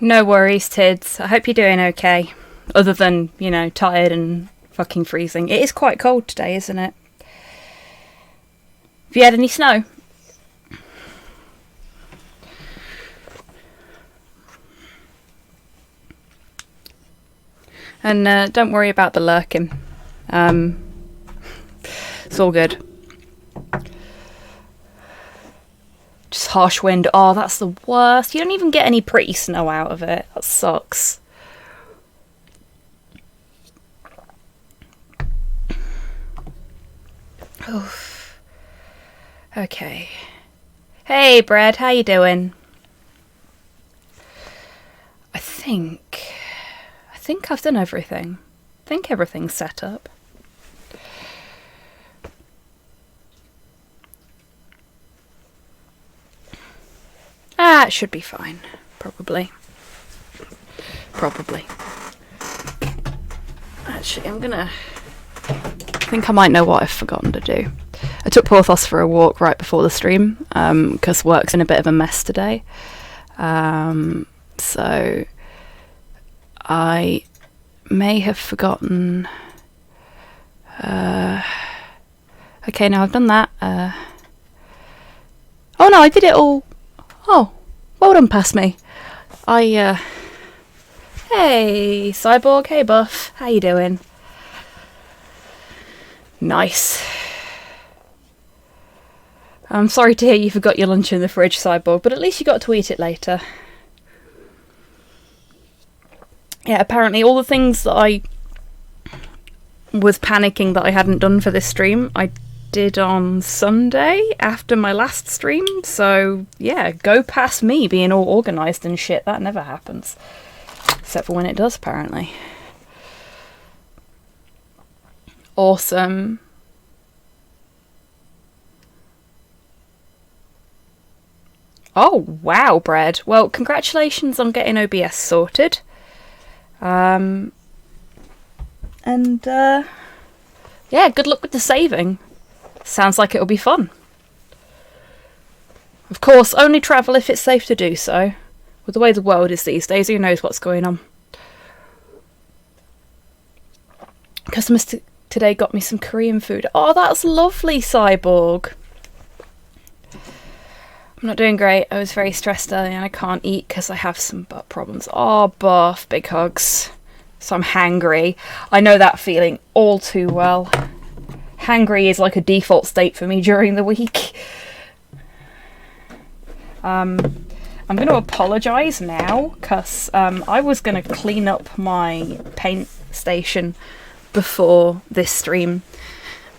No worries, Tids. I hope you're doing okay. Other than, tired and fucking freezing. It is quite cold today, isn't it? Have you had any snow? And don't worry about the lurking. It's all good. Just harsh wind. Oh, that's the worst. You don't even get any pretty snow out of it. That sucks. Oof. Okay. Hey, Brad. How you doing? I think I've done everything. I think everything's set up. It should be fine. Probably. Actually, I think I might know what I've forgotten to do. I took Porthos for a walk right before the stream, because work's in a bit of a mess today. So I may have forgotten. Okay, now I've done that. Oh no, I did it all. Oh, well done past me. Hey, Cyborg, hey Buff, how you doing? Nice. I'm sorry to hear you forgot your lunch in the fridge, Cyborg, but at least you got to eat it later. Yeah, apparently all the things that I was panicking that I hadn't done for this stream, I did on Sunday after my last stream, so yeah, go past me being all organised and shit. That never happens. Except for when it does, apparently. Awesome. Oh, wow, Bread. Well, congratulations on getting OBS sorted. Yeah, good luck with the saving. Sounds like it'll be fun. Of course, only travel if it's safe to do so. With the way the world is these days, who knows what's going on. Customers today got me some Korean food. Oh, that's lovely, Cyborg. I'm not doing great. I was very stressed earlier and I can't eat because I have some butt problems. Oh, Buff, big hugs. So I'm hangry. I know that feeling all too well. Hangry is like a default state for me during the week. I'm going to apologise now because I was going to clean up my paint station before this stream.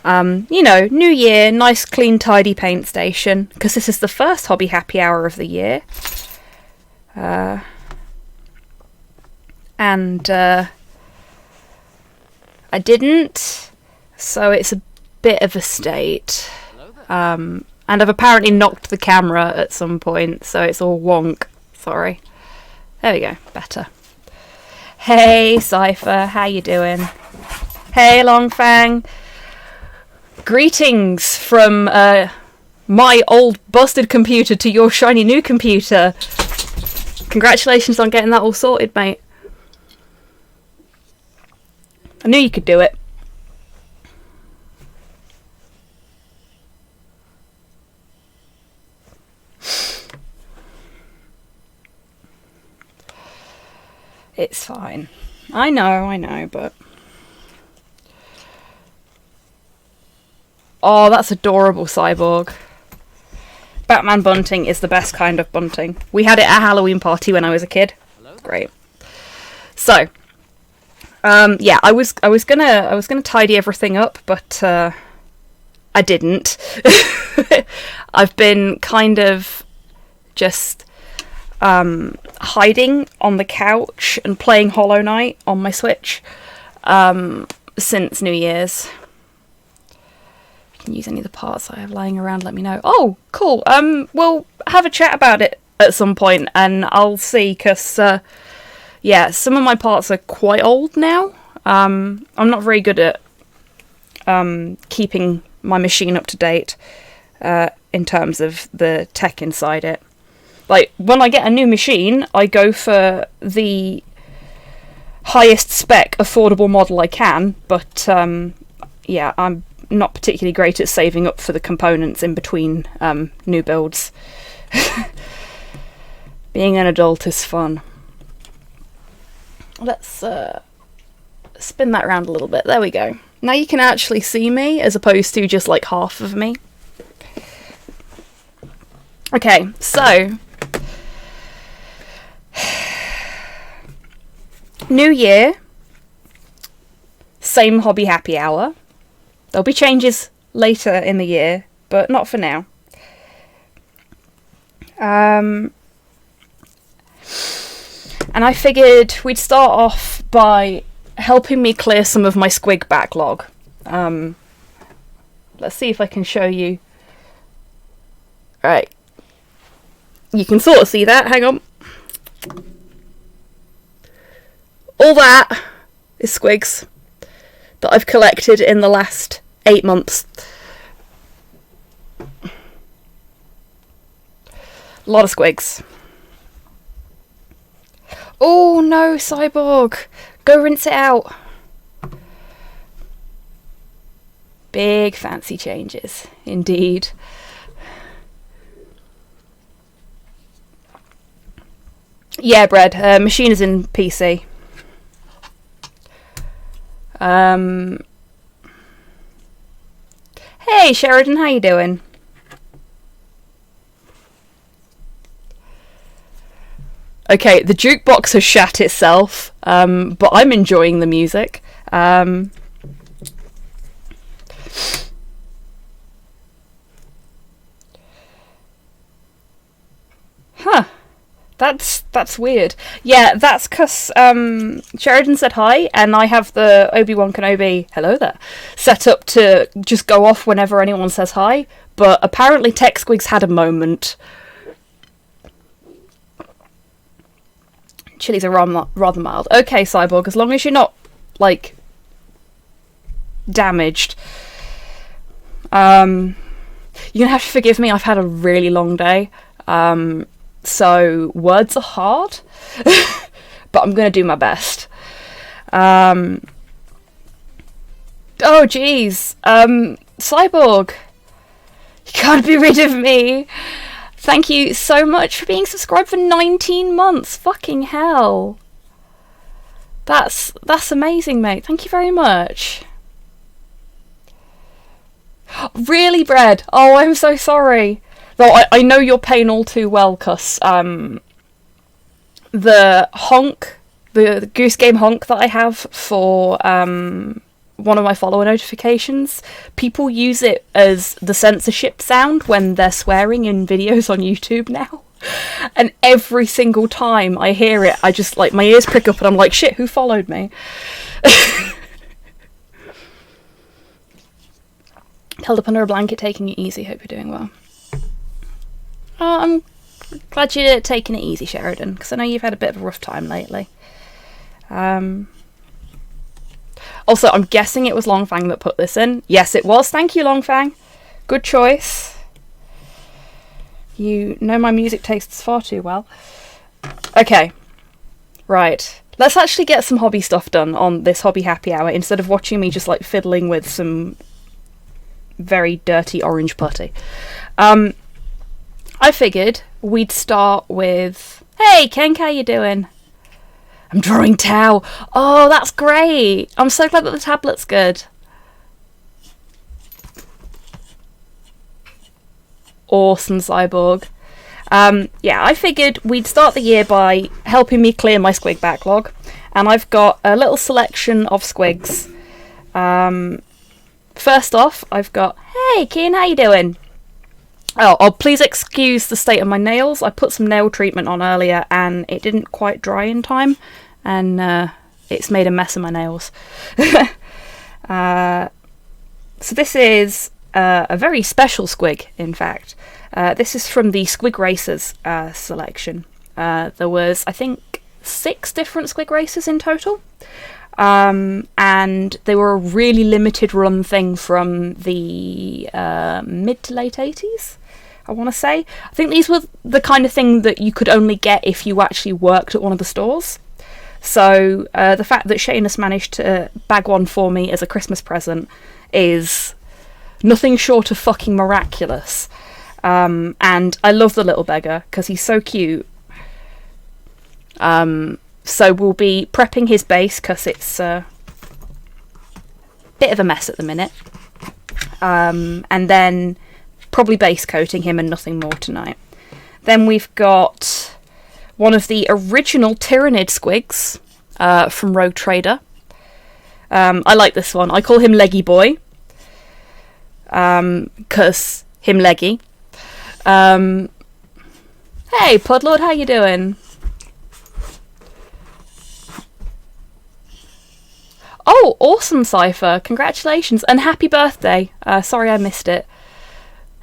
New year, nice clean tidy paint station, because this is the first hobby happy hour of the year. And I didn't, so it's a bit of a state. And I've apparently knocked the camera at some point, so it's all wonk. Sorry. There we go, better. Hey Cypher, how you doing? Hey Longfang. Greetings from my old busted computer to your shiny new computer. Congratulations on getting that all sorted, mate. I knew you could do it. It's fine. I know, but... Oh, that's adorable, Cyborg. Batman bunting is the best kind of bunting. We had it at a Halloween party when I was a kid. Great. So, yeah, I was gonna tidy everything up, but I didn't. I've been kind of just hiding on the couch and playing Hollow Knight on my Switch since New Year's. Can use any of the parts I have lying around, let me know. Oh, cool. We'll have a chat about it at some point and I'll see, because yeah, some of my parts are quite old now. I'm not very good at keeping my machine up to date in terms of the tech inside it. Like, when I get a new machine, I go for the highest spec affordable model I can, but yeah, I'm not particularly great at saving up for the components in between new builds. Being an adult is fun. Let's spin that around a little bit. There we go. Now you can actually see me as opposed to just like half of me. Okay, so new year, same hobby happy hour. There'll be changes later in the year, but not for now. And I figured we'd start off by helping me clear some of my squig backlog. Let's see if I can show you. Right. You can sort of see that. Hang on. All that is squigs that I've collected in the last 8 months. A lot of squigs. Oh no, Cyborg! Go rinse it out. Big fancy changes, indeed. Yeah, Bread. Machine is in PC. Hey Sheridan, how you doing? Okay, the jukebox has shat itself, but I'm enjoying the music. Huh. That's weird. Yeah, that's because Sheridan said hi, and I have the Obi-Wan Kenobi, hello there, set up to just go off whenever anyone says hi, but apparently Tech Squigs had a moment. Chilies are rather mild. Okay, Cyborg, as long as you're not, like, damaged. You're gonna have to forgive me, I've had a really long day. So words are hard, but I'm going to do my best. Oh, geez. Cyborg, you can't be rid of me. Thank you so much for being subscribed for 19 months. Fucking hell. That's amazing, mate. Thank you very much. Really, Bread? Oh, I'm so sorry. Though I know your pain all too well, cuz the honk, the Goose Game honk that I have for one of my follower notifications, people use it as the censorship sound when they're swearing in videos on YouTube now. And every single time I hear it, I just, like, my ears prick up and I'm like, shit, who followed me? Held up under a blanket, taking it easy. Hope you're doing well. Oh, I'm glad you're taking it easy, Sheridan, because I know you've had a bit of a rough time lately. Also, I'm guessing it was Longfang that put this in. Yes, it was. Thank you, Longfang. Good choice. You know my music tastes far too well. Okay. Right. Let's actually get some hobby stuff done on this hobby happy hour instead of watching me just, like, fiddling with some very dirty orange putty. I figured we'd start with... Hey, Kenk, how you doing? I'm drawing Tau. Oh, that's great. I'm so glad that the tablet's good. Awesome, Cyborg. Yeah, I figured we'd start the year by helping me clear my squig backlog. And I've got a little selection of squigs. First off, I've got... Hey, Kian, how you doing? Oh, please excuse the state of my nails. I put some nail treatment on earlier and it didn't quite dry in time. And it's made a mess of my nails. So this is a very special squig, in fact. This is from the Squig Racers selection. There was, I think, 6 different Squig Racers in total. And they were a really limited run thing from the mid to late 80s, I I want to say. I think these were the kind of thing that you could only get if you actually worked at one of the stores. So the fact that Seamus managed to bag one for me as a Christmas present is nothing short of fucking miraculous. And I love the little beggar because he's so cute. So we'll be prepping his base because it's a bit of a mess at the minute. And then probably base coating him and nothing more tonight. Then we've got one of the original Tyrannid squigs from Rogue Trader. I like this one. I call him Leggy Boy. Because him leggy. Hey, Podlord, how you doing? Oh, awesome, Cypher. Congratulations and happy birthday. Sorry I missed it.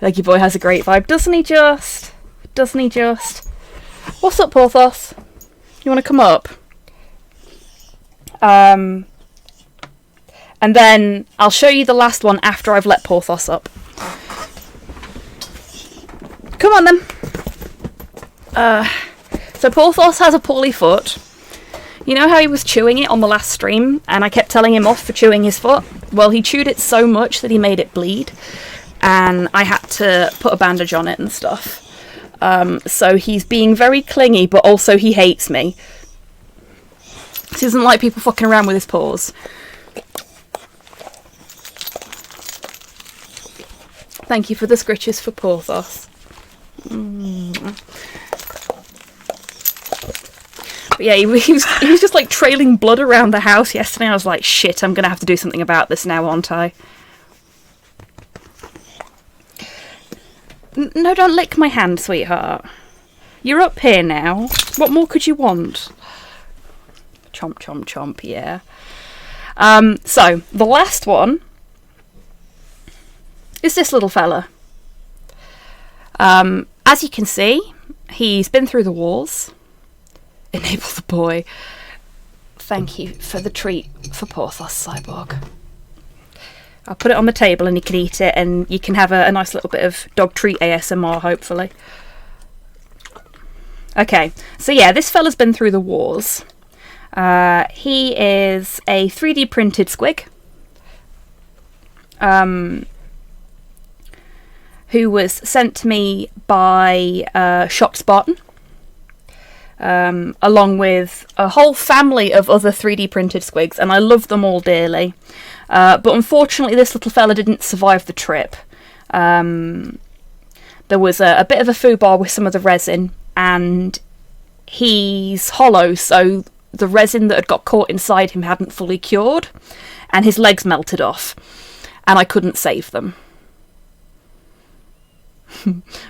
Leggy Boy has a great vibe. Doesn't he just? Doesn't he just? What's up, Porthos? You want to come up? And then I'll show you the last one after I've let Porthos up. Come on, then. So Porthos has a poorly foot. You know how he was chewing it on the last stream, and I kept telling him off for chewing his foot? Well, he chewed it so much that he made it bleed, and I had to put a bandage on it and stuff. So he's being very clingy, but also he hates me. He doesn't like people fucking around with his paws. Thank you for the scritches for Porthos. But yeah, he was just like trailing blood around the house yesterday. I was like, shit, I'm going to have to do something about this now, aren't I? No, don't lick my hand, sweetheart. You're up here now. What more could you want? Chomp, chomp, chomp, yeah. So, the last one is this little fella. As you can see, he's been through the walls. Enable the boy. Thank you for the treat for Porthos, Cyborg. I'll put it on the table and you can eat it, and you can have a nice little bit of dog treat ASMR, hopefully. Okay, so yeah, this fella's been through the wars. He is a 3D printed squig. Who was sent to me by Shop Spartan. Along with a whole family of other 3D printed squigs, and I love them all dearly. But unfortunately this little fella didn't survive the trip. There was a bit of a foobar with some of the resin, and he's hollow, so the resin that had got caught inside him hadn't fully cured, and his legs melted off, and I couldn't save them.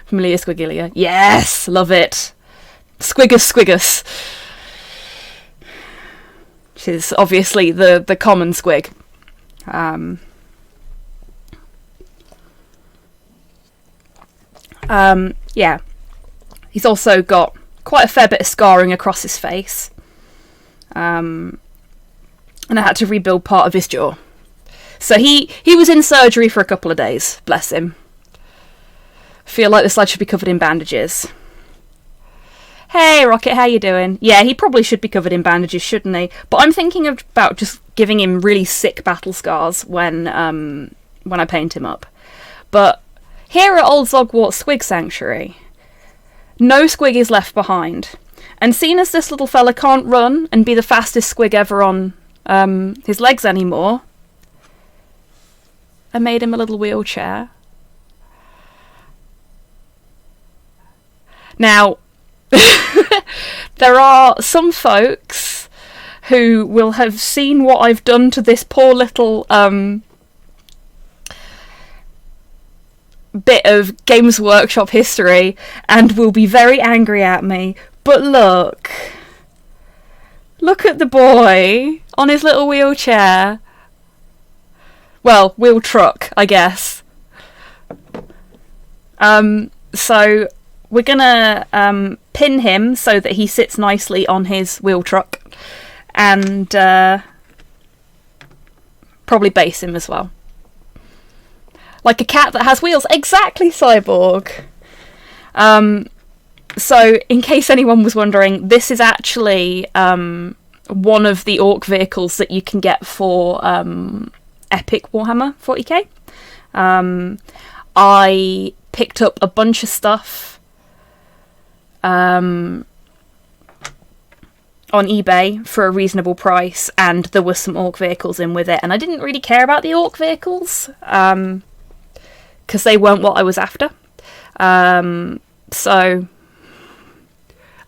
Familiar Squigilia. Yes! Love it! Squiggus Squiggus. Which is obviously the common squig. Yeah. He's also got quite a fair bit of scarring across his face. And I had to rebuild part of his jaw. So he was in surgery for a couple of days. Bless him. Feel like this lad should be covered in bandages. Hey, Rocket, how you doing? Yeah, he probably should be covered in bandages, shouldn't he? But I'm thinking about just giving him really sick battle scars when I paint him up. But here at Old Zogwart Squig Sanctuary, no squig is left behind. And seeing as this little fella can't run and be the fastest squig ever on his legs anymore, I made him a little wheelchair. Now, there are some folks who will have seen what I've done to this poor little bit of Games Workshop history and will be very angry at me. But look at the boy on his little wheelchair. Well, wheel truck, I guess. So we're gonna pin him so that he sits nicely on his wheel truck, and probably base him as well. Like a cat that has wheels. Exactly, Cyborg. So, in case anyone was wondering, this is actually one of the orc vehicles that you can get for Epic Warhammer 40k. I picked up a bunch of stuff on eBay for a reasonable price, and there were some orc vehicles in with it, and I didn't really care about the orc vehicles because they weren't what I was after. So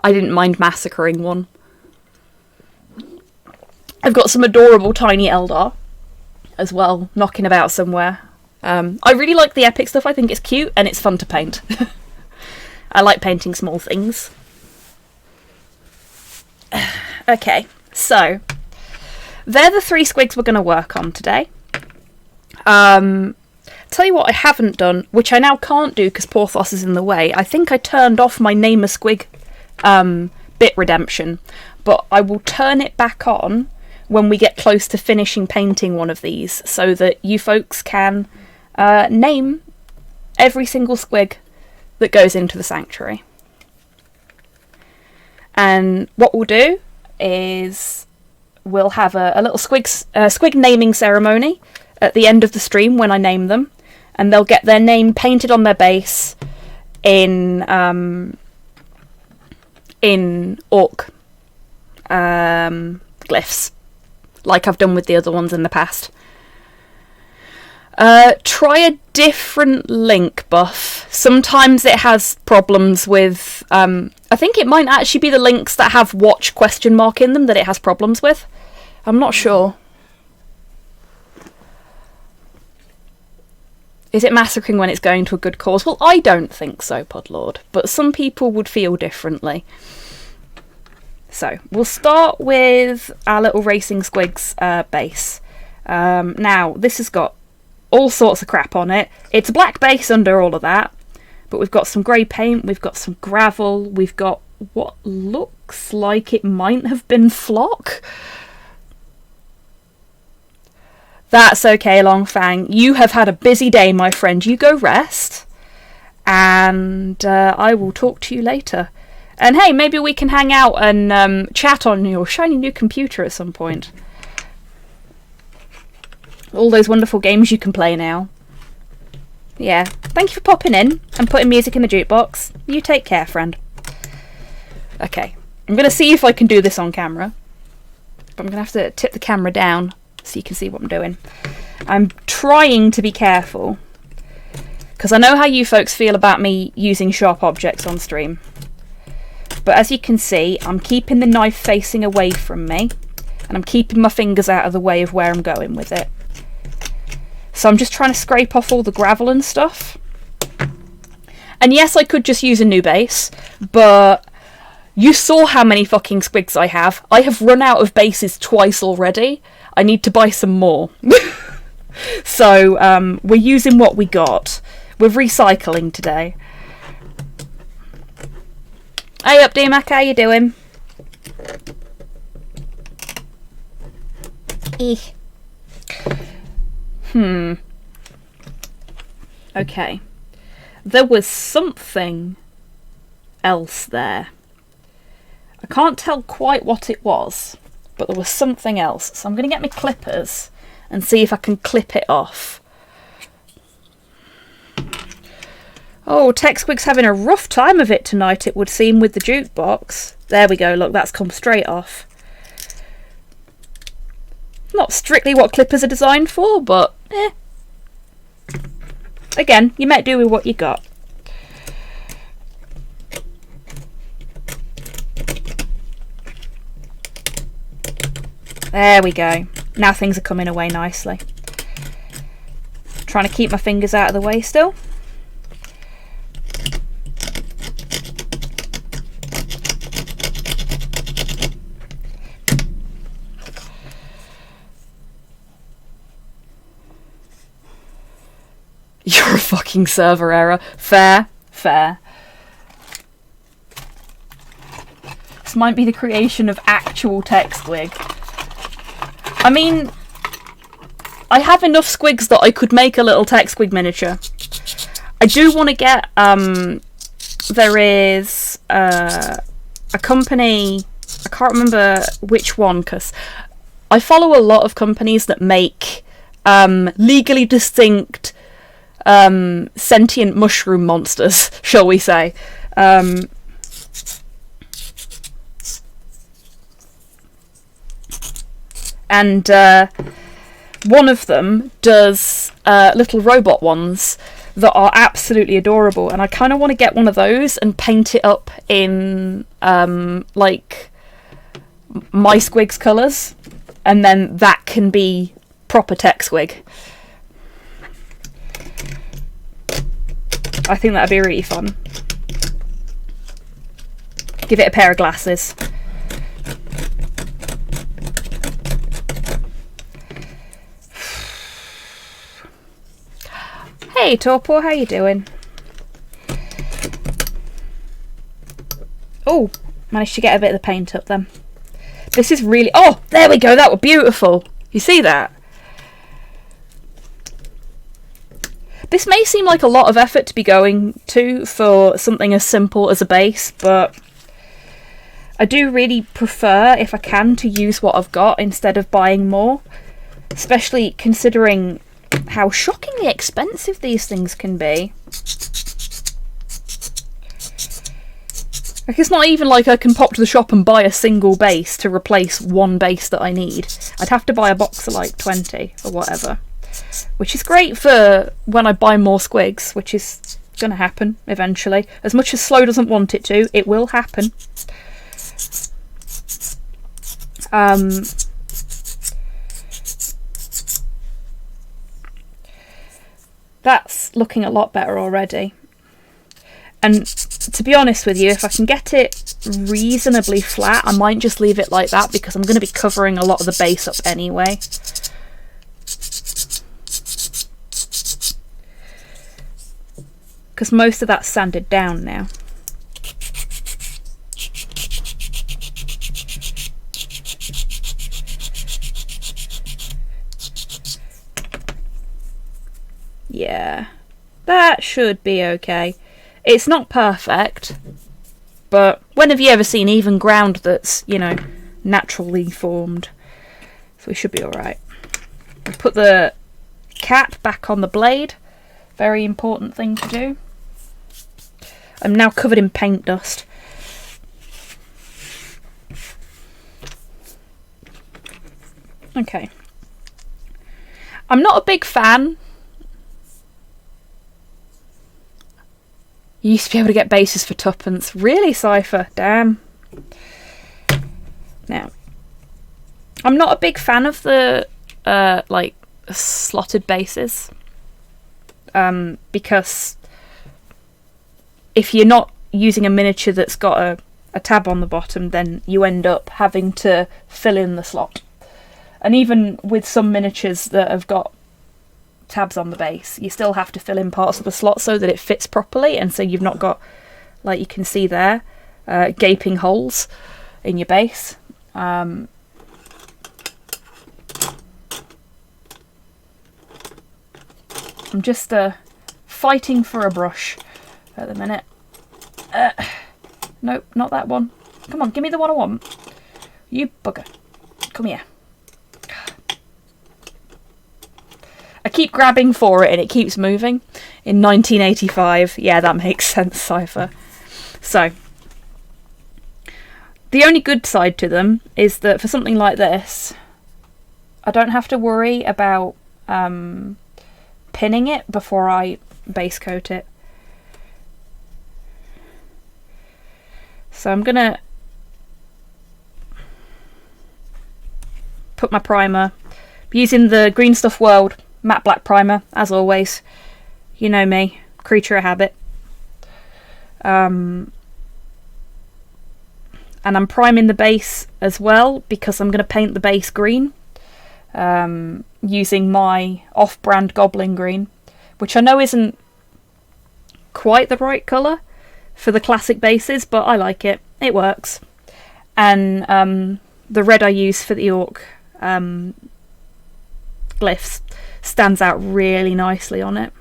I didn't mind massacring one. I've got some adorable tiny Eldar as well, knocking about somewhere. I really like the epic stuff. I think it's cute and it's fun to paint. I like painting small things. Okay, so they're the 3 squigs we're going to work on today. Tell you what I haven't done, which I now can't do because Porthos is in the way. I think I turned off my name a squig bit redemption, but I will turn it back on when we get close to finishing painting one of these, so that you folks can name every single squig that goes into the sanctuary. And what we'll do is we'll have a little squig naming ceremony at the end of the stream when I name them, and they'll get their name painted on their base in orc glyphs, like I've done with the other ones in the past. Try a different link buff. Sometimes it has problems with... I think it might actually be the links that have watch ? In them that it has problems with. I'm not sure. Is it massacring when it's going to a good cause? Well, I don't think so, Podlord, but some people would feel differently. So, we'll start with our little Racing Squigs base. Now, this has got all sorts of crap on it. It's a black base under all of that, but we've got some grey paint, we've got some gravel, we've got what looks like it might have been flock. That's okay, Longfang. You have had a busy day, my friend. You go rest, and I will talk to you later. And hey, maybe we can hang out and chat on your shiny new computer at some point. All those wonderful games you can play now. Yeah, thank you for popping in and putting music in the jukebox. You take care, friend. Okay, I'm going to see if I can do this on camera. But I'm going to have to tip the camera down so you can see what I'm doing. I'm trying to be careful, because I know how you folks feel about me using sharp objects on stream. But as you can see, I'm keeping the knife facing away from me, and I'm keeping my fingers out of the way of where I'm going with it. So I'm just trying to scrape off all the gravel and stuff. And yes, I could just use a new base, but you saw how many fucking squigs I have. I have run out of bases twice already. I need to buy some more. So we're using what we got. We're recycling today. Hey up, D-Mac, how you doing? Eek. Okay. There was something else there. I can't tell quite what it was, but there was something else. So I'm going to get my clippers and see if I can clip it off. Oh, TechSquig's having a rough time of it tonight, it would seem, with the jukebox. There we go, look, that's come straight off. Not strictly what clippers are designed for, but again, you might do with what you got. There we go. Now things are coming away nicely. Trying to keep my fingers out of the way still. You're a fucking server error. Fair, fair. This might be the creation of actual TechSquig. I mean, I have enough squigs that I could make a little TechSquig miniature. I do want to get there is a company, I can't remember which one, because I follow a lot of companies that make legally distinct sentient mushroom monsters, shall we say. And one of them does little robot ones that are absolutely adorable, and I kind of want to get one of those and paint it up in like my squigs colours, and then that can be proper tech squig. I think that'd be really fun. Give it a pair of glasses. Hey Torpor, how you doing? Oh, managed to get a bit of the paint up then. This is really... Oh, there we go, that was beautiful. You see that? This may seem like a lot of effort to be going to for something as simple as a base, but I do really prefer, if I can, to use what I've got instead of buying more. Especially considering how shockingly expensive these things can be. Like, it's not even like I can pop to the shop and buy a single base to replace one base that I need. I'd have to buy a box of like 20 or whatever. Which is great for when I buy more squigs, which is going to happen eventually. As much as Slow doesn't want it to, it will happen. That's looking a lot better already. And to be honest with you, if I can get it reasonably flat, I might just leave it like that because I'm going to be covering a lot of the base up anyway. Because most of that's sanded down now. Yeah, that should be okay. It's not perfect, but when have you ever seen even ground that's, you know, naturally formed? So we should be alright. We'll put the cap back on the blade. Very important thing to do. I'm now covered in paint dust. Okay. I'm not a big fan. You used to be able to get bases for tuppence. Really, Cypher? Damn. Now, I'm not a big fan of the like slotted bases. Because if you're not using a miniature that's got a tab on the bottom, then you end up having to fill in the slot. And even with some miniatures that have got tabs on the base, you still have to fill in parts of the slot so that it fits properly, and so you've not got, like you can see there, gaping holes in your base. I'm just fighting for a brush at the minute. Nope, not that one. Come on, give me the one I want. You bugger. Come here. I keep grabbing for it and it keeps moving. In 1985. Yeah, that makes sense, Cypher. So, the only good side to them is that for something like this, I don't have to worry about pinning it before I base coat it. So I'm going to put my primer, using the Green Stuff World matte black primer, as always. You know me, creature of habit. And I'm priming the base as well because I'm going to paint the base green, using my off-brand Goblin Green, which I know isn't quite the right colour for the classic bases, but I like it. It works. And the red I use for the Orc glyphs stands out really nicely on it.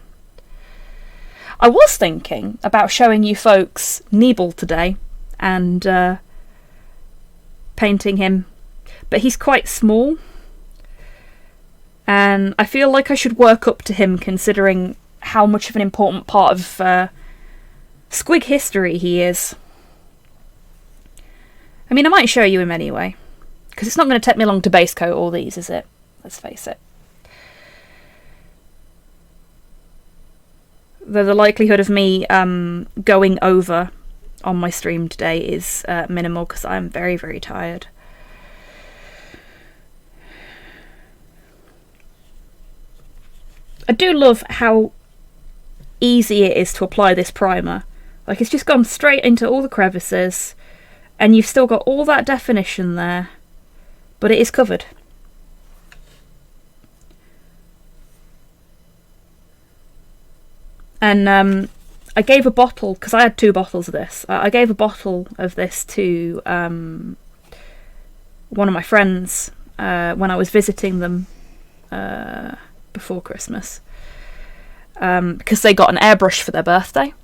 I was thinking about showing you folks Nebel today and painting him, but he's quite small, and I feel like I should work up to him considering how much of an important part of squig history he is. I mean, I might show you him anyway, because it's not going to take me long to base coat all these, is it? Let's face it. Though the likelihood of me going over on my stream today is minimal, because I'm very, very tired. I do love how easy it is to apply this primer. Like, it's just gone straight into all the crevices, and you've still got all that definition there, but it is covered. And I gave a bottle, because I had 2 bottles of this. I gave a bottle of this to one of my friends when I was visiting them before Christmas, because they got an airbrush for their birthday.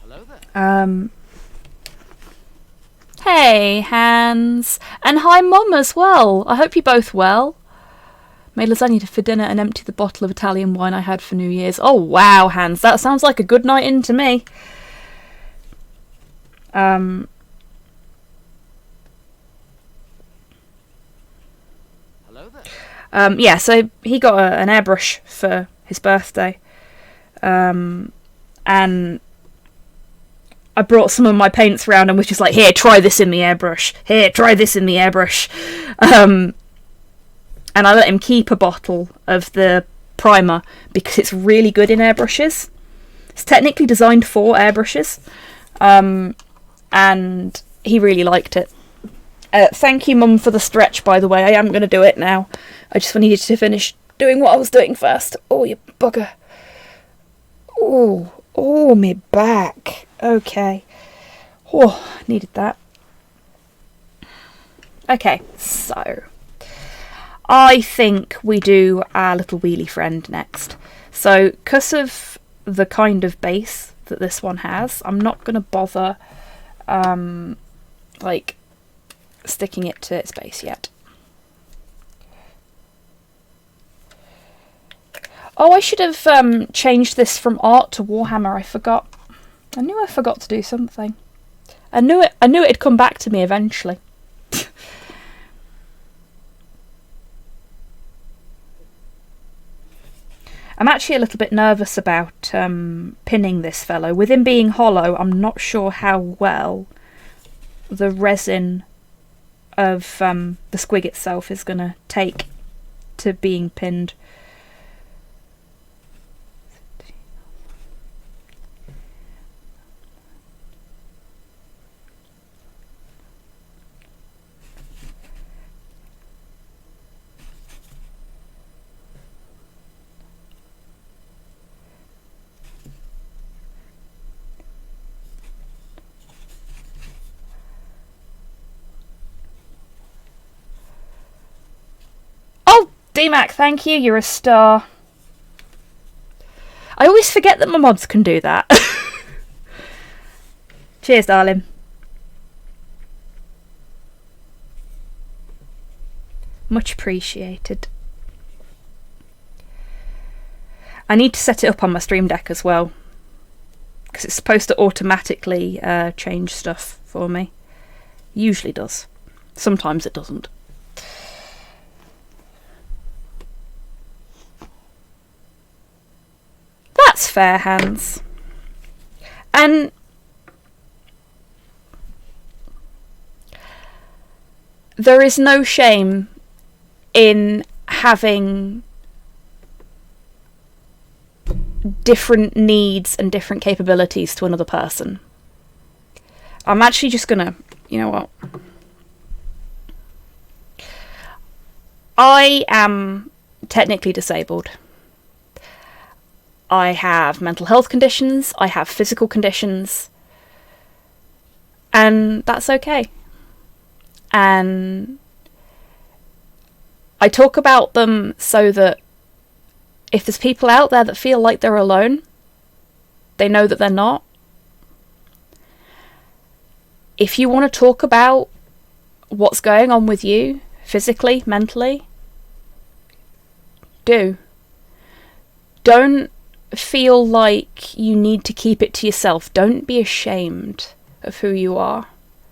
Hello there. Hey, Hans. And hi, Mum, as well. I hope you're both well. Made lasagna for dinner and emptied the bottle of Italian wine I had for New Year's. Oh, wow, Hans. That sounds like a good night in to me. Hello there. Yeah, so he got an airbrush for his birthday. And I brought some of my paints around and was just like, here, try this in the airbrush. Here, try this in the airbrush. And I let him keep a bottle of the primer because it's really good in airbrushes. It's technically designed for airbrushes. And he really liked it. Thank you, Mum, for the stretch, by the way. I am going to do it now. I just needed to finish doing what I was doing first. Oh, you bugger. Oh, me back. Okay. Oh, needed that. Okay, so I think we do our little wheelie friend next. So, because of the kind of base that this one has, I'm not going to bother, like, sticking it to its base yet. Oh, I should have changed this from art to Warhammer. I forgot. I knew I forgot to do something. I knew it'd come back to me eventually. I'm actually a little bit nervous about pinning this fellow. With him being hollow, I'm not sure how well the resin of the squig itself is going to take to being pinned. DMAC, thank you, you're a star. I always forget that my mods can do that. Cheers, darling. Much appreciated. I need to set it up on my Stream Deck as well, because it's supposed to automatically change stuff for me. Usually does. Sometimes it doesn't. That's fair, Hans. And there is no shame in having different needs and different capabilities to another person. I'm actually just gonna, you know what? I am technically disabled. I have mental health conditions, I have physical conditions, and that's okay. And I talk about them so that if there's people out there that feel like they're alone, they know that they're not. If you want to talk about what's going on with you, physically, mentally, do. Don't feel like you need to keep it to yourself. Don't be ashamed of who you are.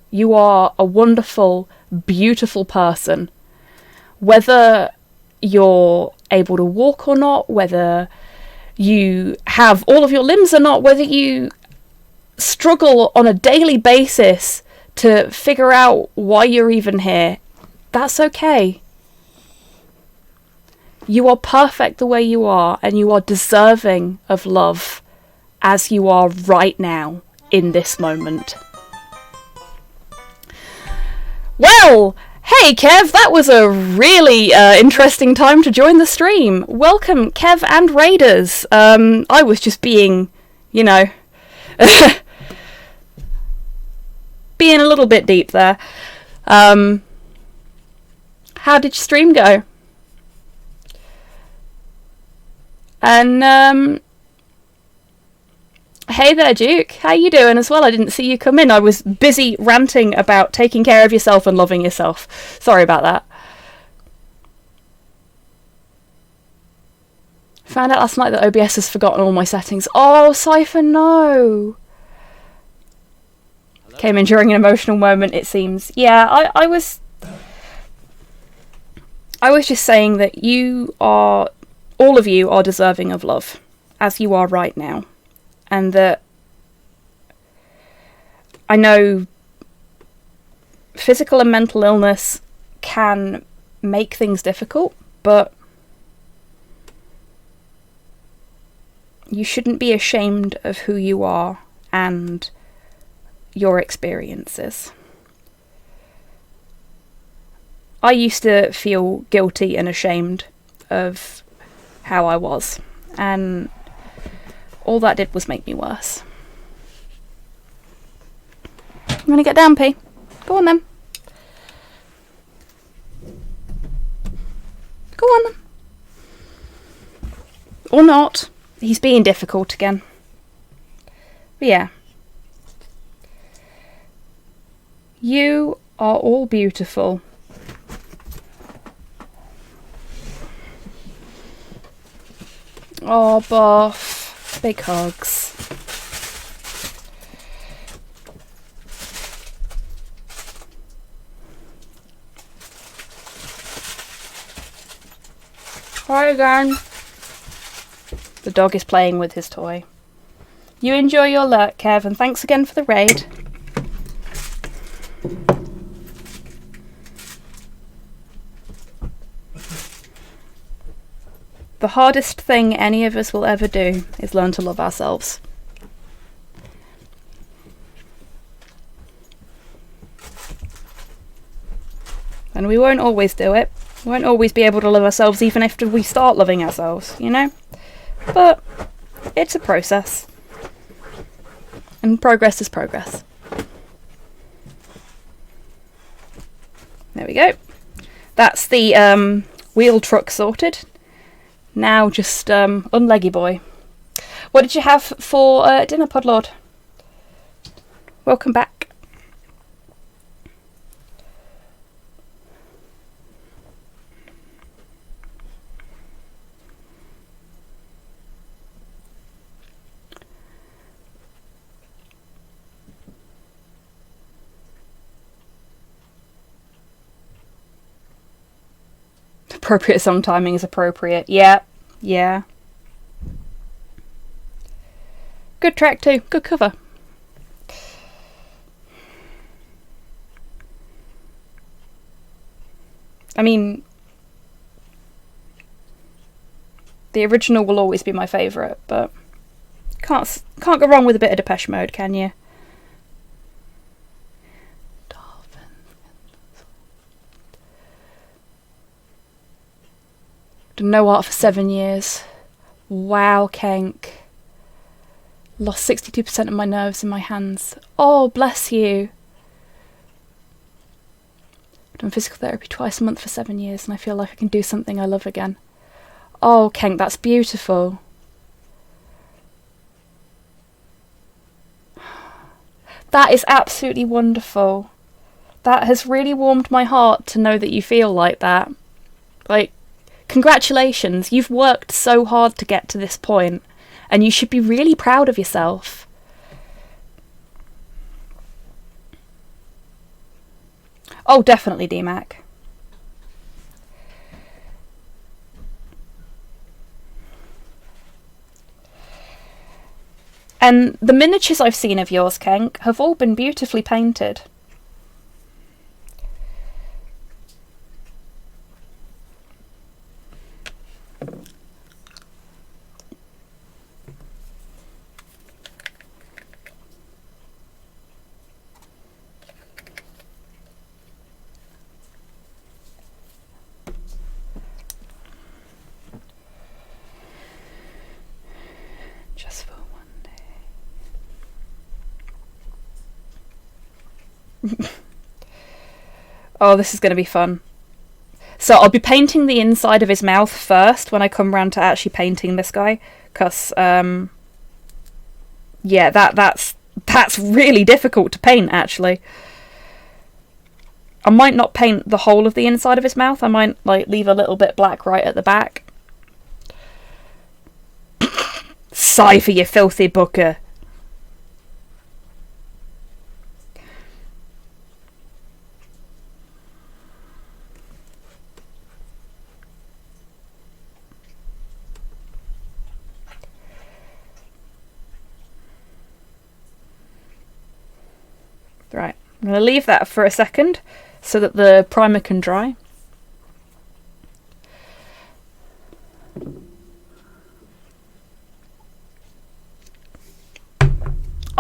You are a wonderful, beautiful person. Whether you're able to walk or not, whether you have all of your limbs or not, whether you struggle on a daily basis to figure out why you're even here, that's okay. You are perfect the way you are, and you are deserving of love as you are right now in this moment. Well, hey Kev, that was a really interesting time to join the stream. Welcome Kev and Raiders. I was just being, being a little bit deep there. How did your stream go? And hey there Duke, how you doing as well? I didn't see you come in. I was busy ranting about taking care of yourself and loving yourself. Sorry about that. Found out last night that OBS has forgotten all my settings. Oh, Cypher, no. Hello? Came in during an emotional moment, it seems. Yeah, I was just saying that all of you are deserving of love, as you are right now. And that I know physical and mental illness can make things difficult, but you shouldn't be ashamed of who you are and your experiences. I used to feel guilty and ashamed of how I was, and all that did was make me worse. You want to get down, P? Go on then. Go on then. Or not. He's being difficult again. But yeah. You are all beautiful. Oh, Boff. Big hugs. Hi again. The dog is playing with his toy. You enjoy your lurk, Kev, and thanks again for the raid. The hardest thing any of us will ever do is learn to love ourselves. And we won't always do it. We won't always be able to love ourselves even after we start loving ourselves, you know? But it's a process. And progress is progress. There we go. That's the wheel truck sorted. Now just unleggy boy. What did you have for dinner, Podlord? Welcome back. Appropriate song timing is appropriate. Yeah, yeah. Good track too. Good cover. I mean, the original will always be my favourite, but can't go wrong with a bit of Depeche Mode, can you? Done no art for 7 years. Wow, Kenk. Lost 62% of my nerves in my hands. Oh, bless you. Done physical therapy twice a month for 7 years, and I feel like I can do something I love again. Oh, Kenk, that's beautiful. That is absolutely wonderful. That has really warmed my heart to know that you feel like that. Like, congratulations, you've worked so hard to get to this point, and you should be really proud of yourself. Oh, definitely, DMAC. And the miniatures I've seen of yours, Kenk, have all been beautifully painted. Just for one day. Oh, this is going to be fun. So I'll be painting the inside of his mouth first when I come round to actually painting this guy, because yeah, that's really difficult to paint, actually. I might not paint the whole of the inside of his mouth. I might like leave a little bit black right at the back. Sigh for you filthy booker. Right, I'm going to leave that for a second so that the primer can dry.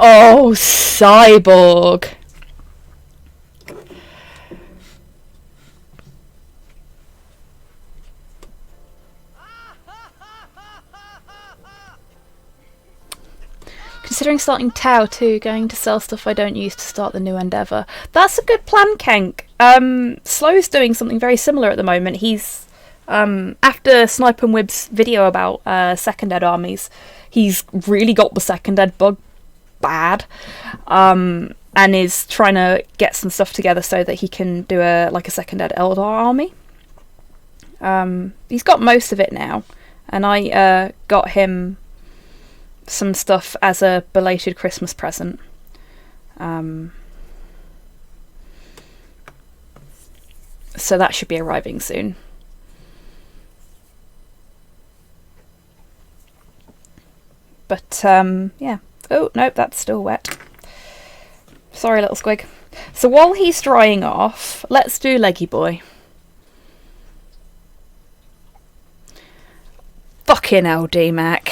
Oh, cyborg. Considering starting Tau too, going to sell stuff I don't use to start the new endeavour. That's a good plan, Kenk. Slow's doing something very similar at the moment. He's, after Snipe and Wib's video about second ed armies, he's really got the second ed bug bad, and is trying to get some stuff together so that he can do a second ed Eldar army. He's got most of it now, and I got him some stuff as a belated Christmas present. So that should be arriving soon. But yeah. Oh, nope, that's still wet. Sorry, little squig. So while he's drying off, let's do Leggy Boy. Fucking hell, D-Mac.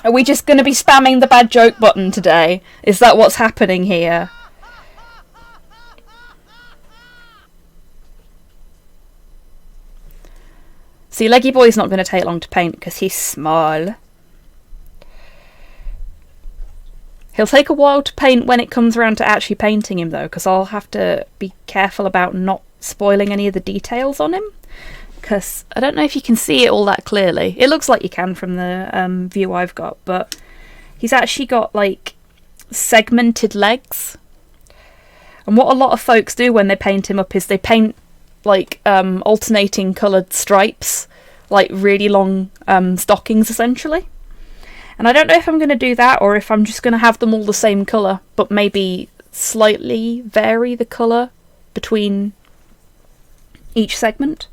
Are we just going to be spamming the bad joke button today? Is that what's happening here? See, Leggy Boy's not going to take long to paint because he's small. He'll take a while to paint when it comes around to actually painting him, though, because I'll have to be careful about not spoiling any of the details on him. Because I don't know if you can see it all that clearly. It looks like you can from the view I've got, but he's actually got, like, segmented legs. And what a lot of folks do when they paint him up is they paint, like, alternating coloured stripes, like really long stockings, essentially. And I don't know if I'm going to do that or if I'm just going to have them all the same colour, but maybe slightly vary the colour between each segment.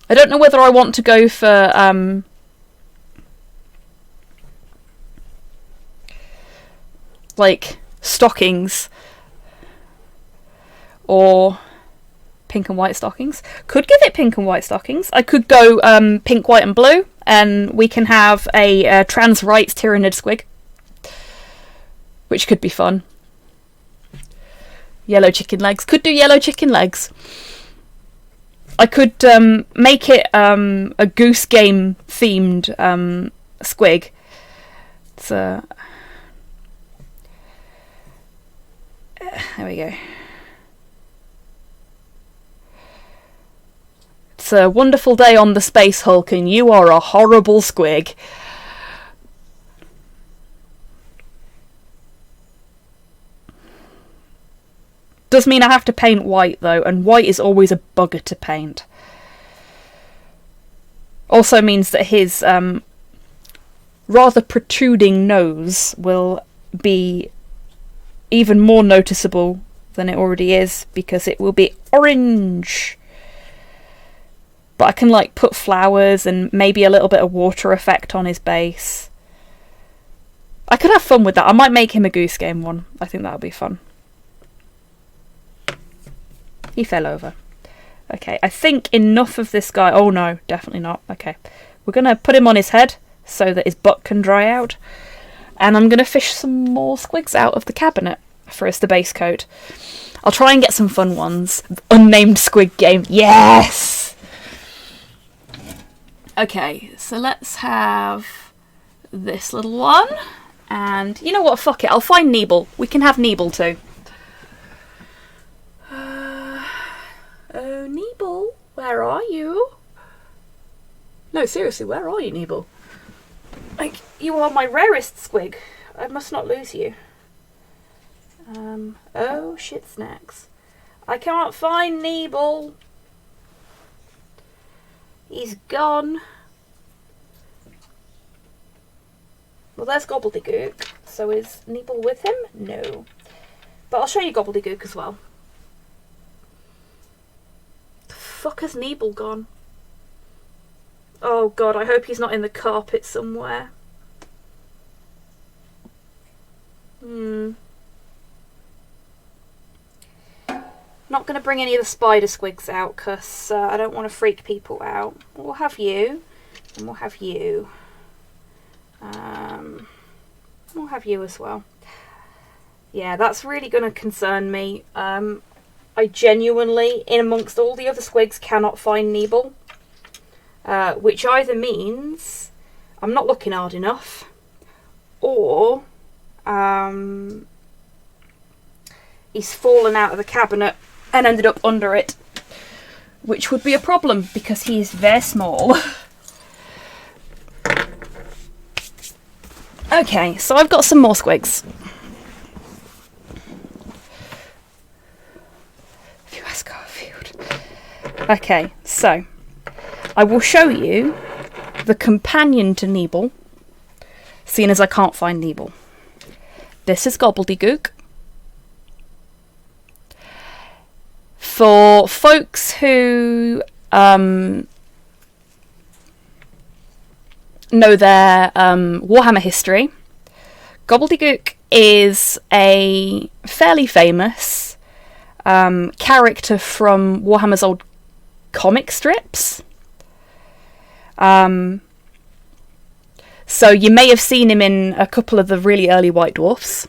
I don't know whether I want to go for like stockings or pink and white stockings. Could give it pink and white stockings. I could go pink, white and blue, and we can have a trans rights tyrannid squig, which could be fun. Yellow chicken legs. Could do yellow chicken legs. I could make it a Goose Game themed squig. So there we go. It's a wonderful day on the Space Hulk and you are a horrible squig. Does mean I have to paint white though, and white is always a bugger to paint. Also means that his rather protruding nose will be even more noticeable than it already is, because it will be orange. But I can like put flowers and maybe a little bit of water effect on his base. I could have fun with that. I might make him a Goose Game one. I think that would be fun. He fell over. Okay, I think enough of this guy. Oh no, definitely not. Okay, we're going to put him on his head so that his butt can dry out. And I'm going to fish some more squigs out of the cabinet for us to base coat. I'll try and get some fun ones. Unnamed squig game. Yes! Okay, so let's have this little one. And you know what? Fuck it. I'll find Neeble. We can have Neeble too. Oh, Neeble, where are you? No, seriously, where are you, Neeble? Like, you are my rarest squig. I must not lose you. Oh, shit snacks. I can't find Neeble. He's gone. Well, there's Gobbledygook. So is Neeble with him? No. But I'll show you Gobbledygook as well. Fuck has Neeble gone? Oh god, I hope he's not in the carpet somewhere. Not going to bring any of the spider squigs out because I don't want to freak people out. We'll have you. And we'll have you. We'll have you as well. Yeah, that's really going to concern me. I genuinely, in amongst all the other squigs, cannot find Neeble. Which either means I'm not looking hard enough, or he's fallen out of the cabinet and ended up under it, which would be a problem because he is very small. Okay, so I've got some more squigs. Okay, so I will show you the companion to Neeble, seeing as I can't find Neeble. This is Gobbledygook. For folks who know their Warhammer history, Gobbledygook is a fairly famous character from Warhammer's old comic strips. So you may have seen him in a couple of the really early White Dwarfs.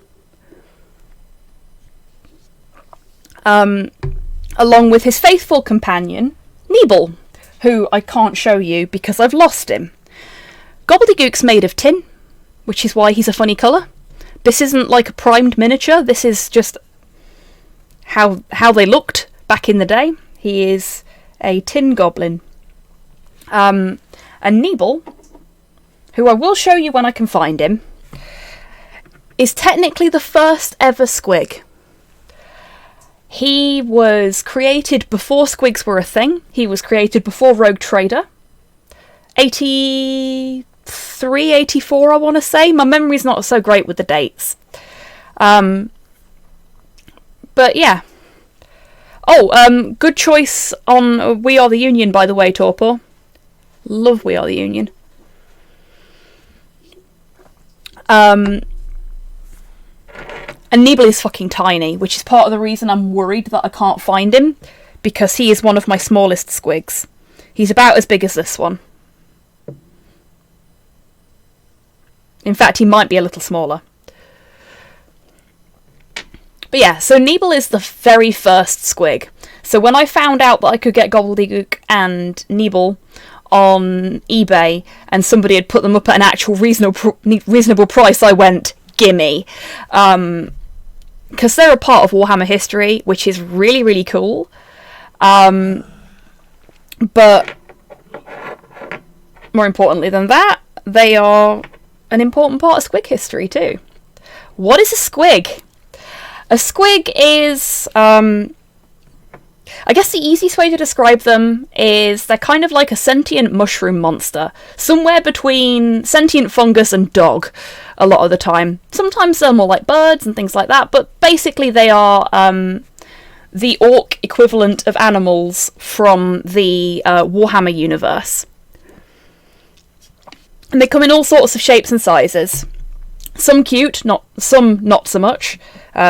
Along with his faithful companion, Neeble, who I can't show you because I've lost him. Gobbledygook's made of tin, which is why he's a funny colour. This isn't like a primed miniature, this is just how they looked back in the day. He is a tin goblin. And Neeble, who I will show you when I can find him, is technically the first ever squig. He was created before squigs were a thing. He was created before Rogue Trader. 83, 84, I want to say. My memory's not so great with the dates. But yeah. Oh, good choice on We Are the Union, by the way, Torpor. Love We Are the Union. And Neeble is fucking tiny, which is part of the reason I'm worried that I can't find him, because he is one of my smallest squigs. He's about as big as this one. In fact, he might be a little smaller. But yeah, so Neeble is the very first squig. So when I found out that I could get Gobbledygook and Neeble on eBay, and somebody had put them up at an actual reasonable price, I went, gimme. Because they're a part of Warhammer history, which is really, really cool. But more importantly than that, they are an important part of squig history too. What is a squig? A squig is, I guess the easiest way to describe them is they're kind of like a sentient mushroom monster, somewhere between sentient fungus and dog a lot of the time. Sometimes they're more like birds and things like that, but basically they are the orc equivalent of animals from the Warhammer universe. And they come in all sorts of shapes and sizes. Some cute, some not so much.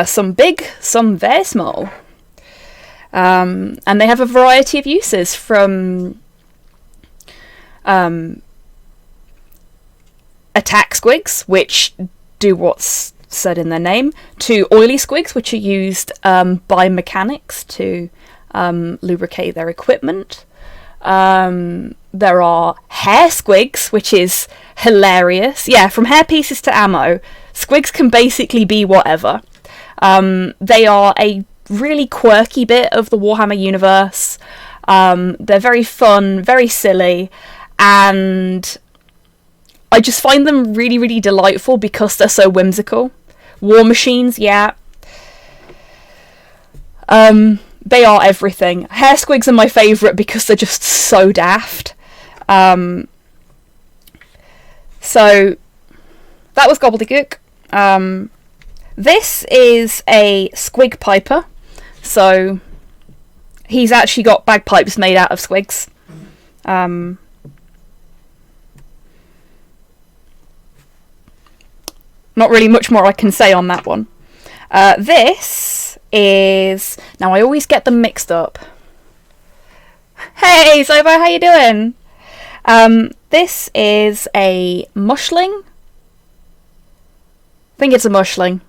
Some big, some very small. And they have a variety of uses, from attack squigs, which do what's said in their name, to oily squigs, which are used by mechanics to lubricate their equipment. There are hair squigs, which is hilarious. Yeah, from hair pieces to ammo, squigs can basically be whatever. They are a really quirky bit of the Warhammer universe. They're very fun, very silly, and I just find them really, really delightful because they're so whimsical. War machines, yeah. They are everything. Hair squigs are my favourite because they're just so daft. So that was gobbledygook. This is a squig piper. So he's actually got bagpipes made out of squigs. Not really much more I can say on that one. This is... Now, I always get them mixed up. Hey, Sobo, how you doing? This is a mushling. I think it's a mushling.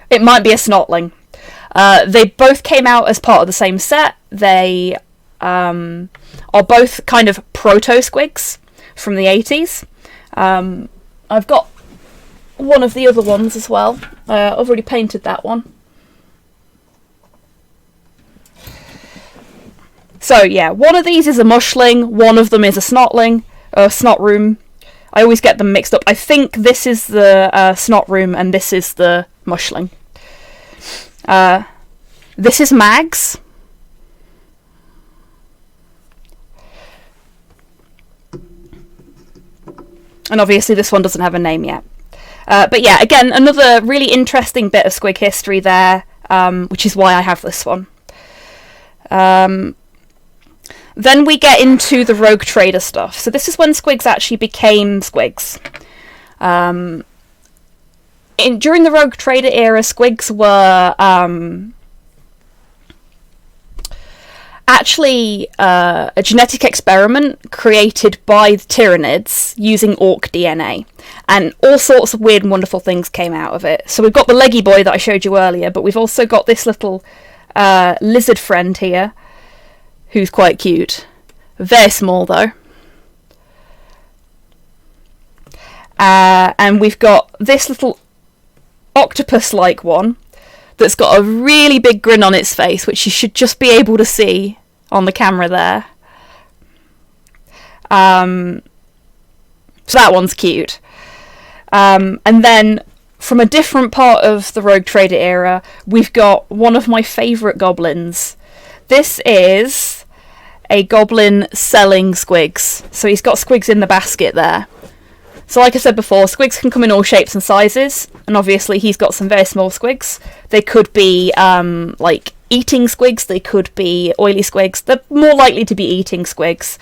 It might be a snotling. They both came out as part of the same set. They are both kind of proto-squigs from the 80s. I've got one of the other ones as well. I've already painted that one. So yeah, one of these is a mushling, one of them is a snotling, or snotroom. I always get them mixed up. I think this is the snotroom and this is the mushling. This is Mags. And obviously this one doesn't have a name yet. But yeah, again, another really interesting bit of squig history there, which is why I have this one. Then we get into the Rogue Trader stuff. So this is when squigs actually became squigs. During the Rogue Trader era, squigs were actually a genetic experiment created by the Tyranids using orc DNA. And all sorts of weird and wonderful things came out of it. So we've got the leggy boy that I showed you earlier, but we've also got this little lizard friend here, who's quite cute. Very small, though. And we've got this little octopus-like one that's got a really big grin on its face, which you should just be able to see on the camera there. So that one's cute. And then from a different part of the Rogue Trader era, we've got one of my favourite goblins. This is a goblin selling squigs. So he's got squigs in the basket there. So like I said before, squigs can come in all shapes and sizes, and obviously he's got some very small squigs. They could be like eating squigs, they could be oily squigs. They're more likely to be eating squigs.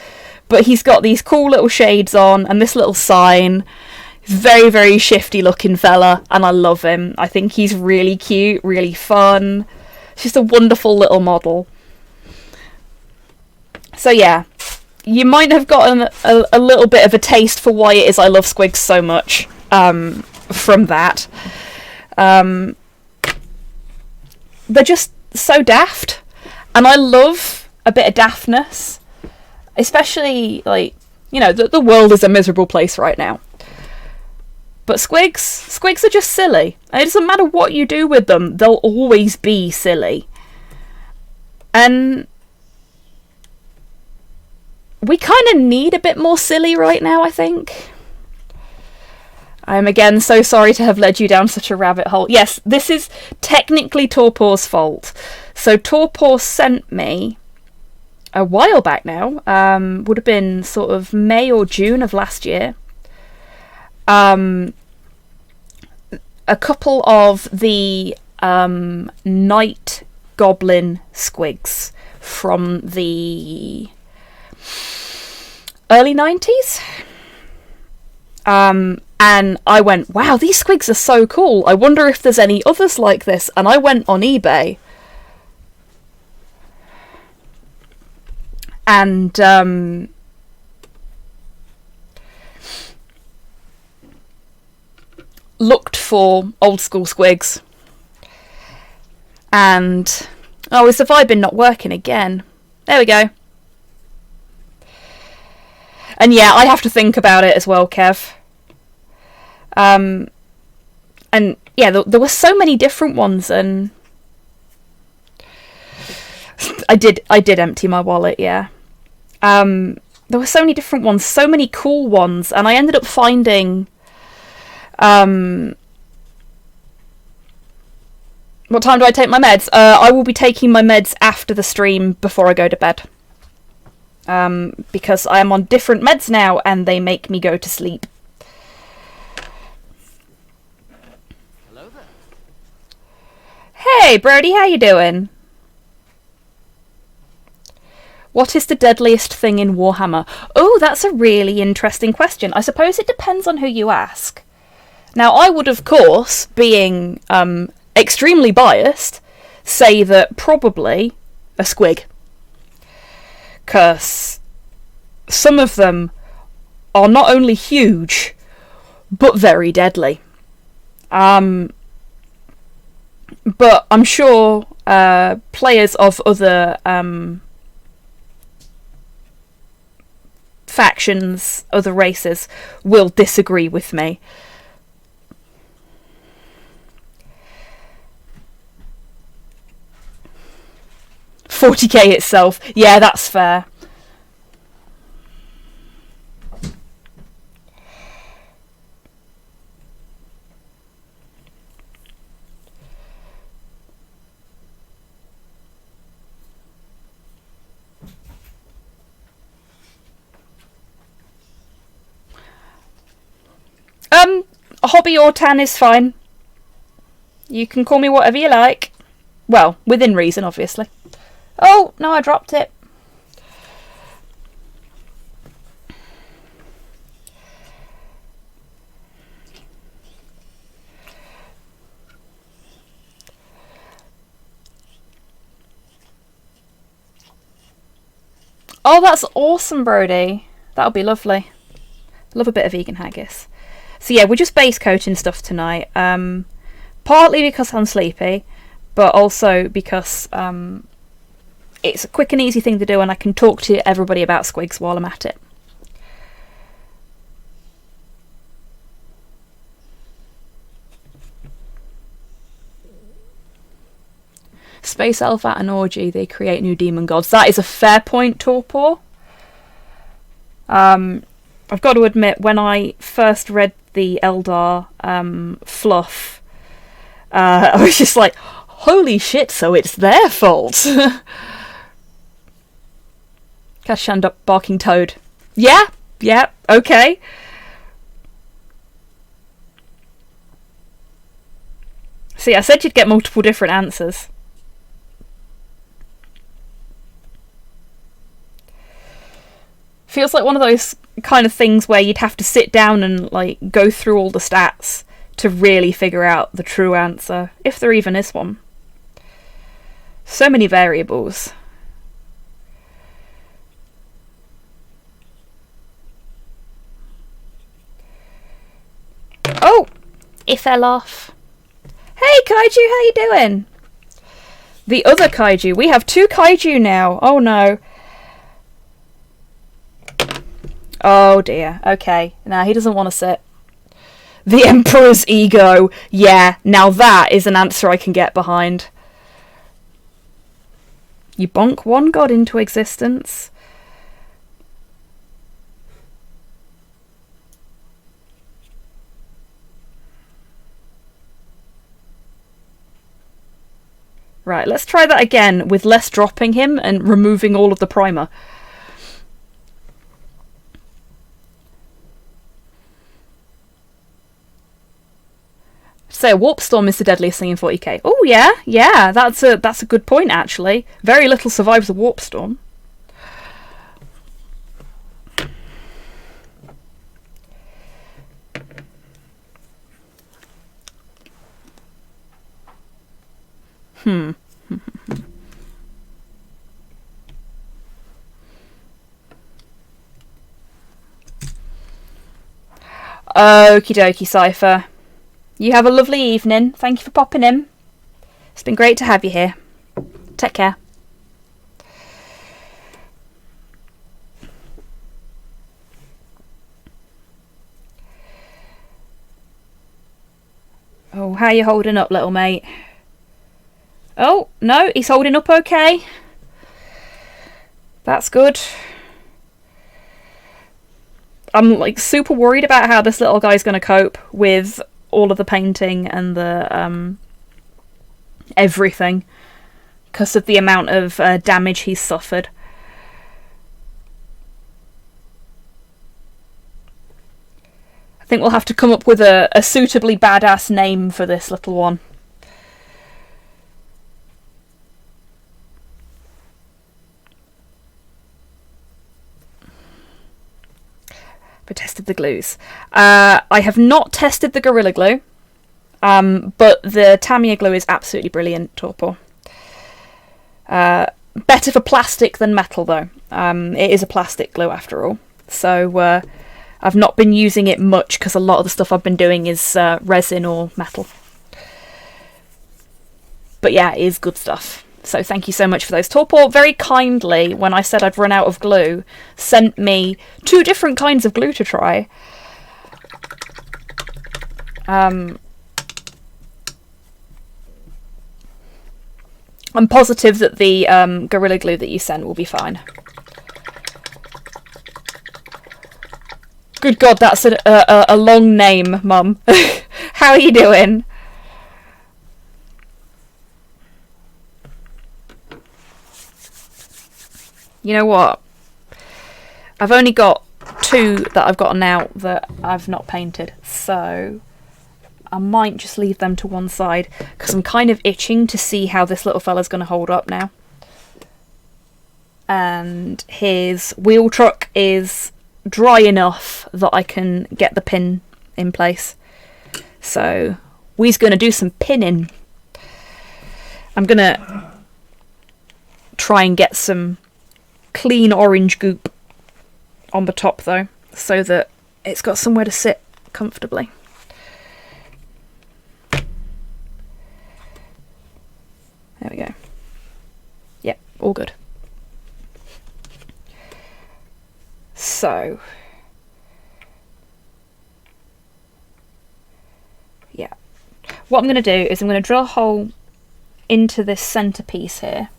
But he's got these cool little shades on and this little sign. Very, very shifty looking fella, and I love him. I think he's really cute, really fun. He's just a wonderful little model. So yeah, you might have gotten a little bit of a taste for why it is I love squigs so much from that. They're just so daft, and I love a bit of daftness, especially, like, you know, the world is a miserable place right now. But squigs are just silly. And it doesn't matter what you do with them, they'll always be silly. And we kind of need a bit more silly right now, I think. I'm again so sorry to have led you down such a rabbit hole. Yes, this is technically Torpor's fault. So Torpor sent me a while back now, would have been sort of May or June of last year, a couple of the Night Goblin squigs from the early 90s. And I went, wow, these squigs are so cool. I wonder if there's any others like this. And I went on eBay. And looked for old school squigs. And oh, is the Vibin not working again? There we go. And yeah, I have to think about it as well, Kev. And yeah, there were so many different ones, and I did empty my wallet, yeah. There were so many different ones, so many cool ones, and I ended up finding what time do I take my meds? I will be taking my meds after the stream before I go to bed. Because I am on different meds now and they make me go to sleep. Hello there. Hey, Brody, how you doing? What is the deadliest thing in Warhammer? Oh, that's a really interesting question. I suppose it depends on who you ask. Now, I would, of course, being extremely biased, say that probably a squig. Because some of them are not only huge, but very deadly. But I'm sure players of other factions, other races, will disagree with me. $40k itself. Yeah, that's fair. Hobby or tan is fine. You can call me whatever you like. Well, within reason, obviously. Oh, no, I dropped it. Oh, that's awesome, Brody. That'll be lovely. Love a bit of vegan haggis. So yeah, we're just base coating stuff tonight. Partly because I'm sleepy, but also because it's a quick and easy thing to do and I can talk to everybody about squigs while I'm at it. Space Elf at an orgy, they create new demon gods. That is a fair point, Torpor. I've got to admit, when I first read the Eldar fluff, I was just like, holy shit, so it's their fault. Catch hand up, barking toad. Yeah, okay. See, I said you'd get multiple different answers. Feels like one of those kind of things where you'd have to sit down and like go through all the stats to really figure out the true answer, if there even is one. So many variables. Oh, it fell off. Hey Kaiju, how you doing? The other Kaiju. We have two Kaiju now. Oh no. Oh dear. Okay. Now he doesn't want to sit. The Emperor's ego. Yeah, now that is an answer I can get behind. You bonk one god into existence. Right, let's try that again with less dropping him and removing all of the primer. So Warp Storm is the deadliest thing in 40k. Oh yeah, that's a good point actually. Very little survives the Warp Storm. Okie dokie, Cypher. You have a lovely evening. Thank you for popping in. It's been great to have you here. Take care. Oh, how you holding up, little mate? Oh, no, he's holding up okay. That's good. I'm like super worried about how this little guy's going to cope with all of the painting and the everything because of the amount of damage he's suffered. I think we'll have to come up with a suitably badass name for this little one. I tested the glues. I have not tested the Gorilla Glue, but the Tamiya glue is absolutely brilliant, Torpor. Better for plastic than metal, though. It is a plastic glue after all. So I've not been using it much because a lot of the stuff I've been doing is resin or metal. But yeah, it is good stuff. So thank you so much for those. Torpor very kindly, when I said I'd run out of glue, sent me 2 different kinds of glue to try. I'm positive that the Gorilla Glue that you sent will be fine. Good God, that's a long name, Mum. How are you doing? You know what? I've only got 2 that I've gotten out that I've not painted, so I might just leave them to one side because I'm kind of itching to see how this little fella's going to hold up now. And his wheel truck is dry enough that I can get the pin in place. So we's going to do some pinning. I'm going to try and get some clean orange goop on the top though, so that it's got somewhere to sit comfortably. There we go. Yep, all good. So yeah, what I'm going to do is I'm going to drill a hole into this centerpiece here.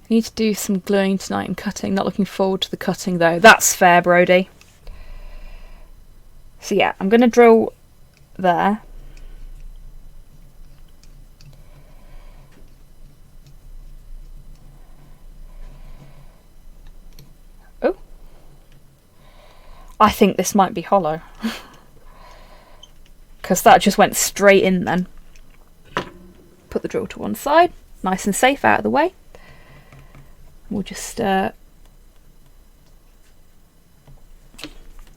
I need to do some gluing tonight and cutting. Not looking forward to the cutting though. That's fair, Brody. So yeah, I'm going to drill there. Oh. I think this might be hollow. Because that just went straight in then. Put the drill to one side. Nice and safe out of the way. We'll just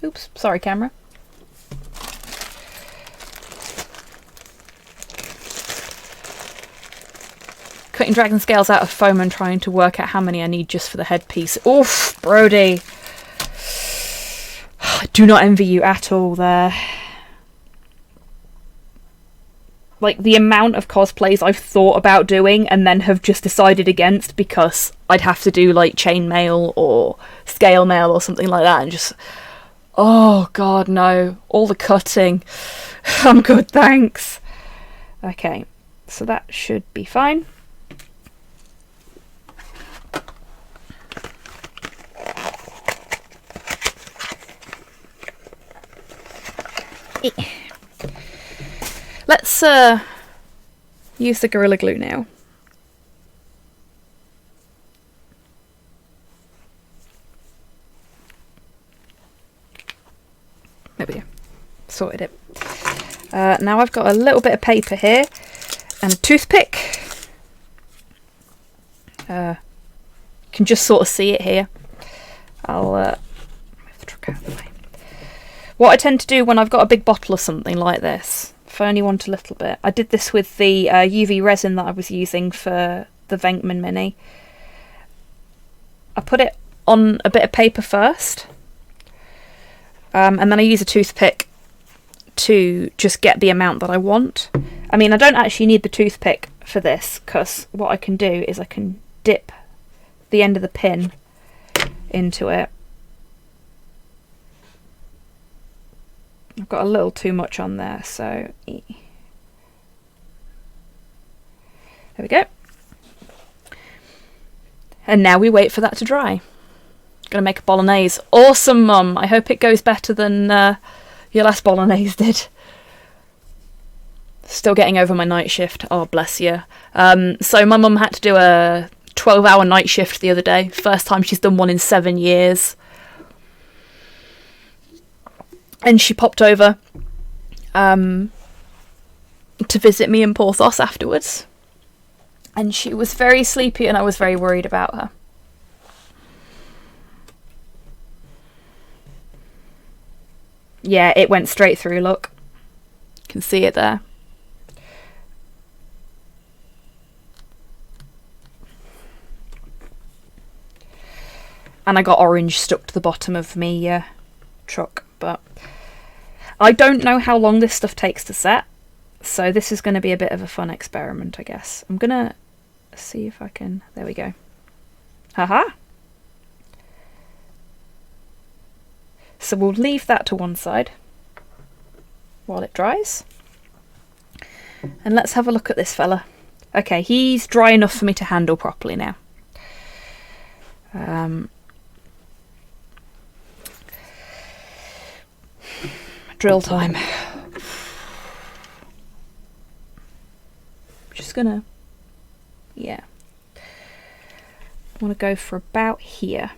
oops, sorry camera. Cutting dragon scales out of foam and trying to work out how many I need just for the headpiece. Oof, Brody. I do not envy you at all there. Like, the amount of cosplays I've thought about doing and then have just decided against because I'd have to do, like, chainmail or scale mail or something like that, and just... Oh, God, no. All the cutting. I'm good, thanks. Okay, so that should be fine. Let's use the Gorilla Glue now. There we go. Sorted it. Now I've got a little bit of paper here and a toothpick. Can just sort of see it here. I'll move the truck out of the way. What I tend to do when I've got a big bottle of something like this, if I only want a little bit, I did this with the UV resin that I was using for the Venkman Mini. I put it on a bit of paper first, and then I use a toothpick to just get the amount that I want. I mean, I don't actually need the toothpick for this, because what I can do is I can dip the end of the pin into it. I've got a little too much on there, so there we go. And now we wait for that to dry. Gonna make a bolognese. Awesome, Mum. I hope it goes better than your last bolognese did. Still getting over my night shift. Oh, bless you. So my mum had to do a 12-hour night shift the other day. First time she's done one in 7 years. And she popped over to visit me in Porthos afterwards. And she was very sleepy and I was very worried about her. Yeah, it went straight through, look. You can see it there. And I got orange stuck to the bottom of my truck. But I don't know how long this stuff takes to set. So this is going to be a bit of a fun experiment, I guess. I'm going to see if I can... There we go. Haha. So we'll leave that to one side while it dries. And let's have a look at this fella. Okay, he's dry enough for me to handle properly now. Drill time. Just gonna... Yeah. I want to go for about here.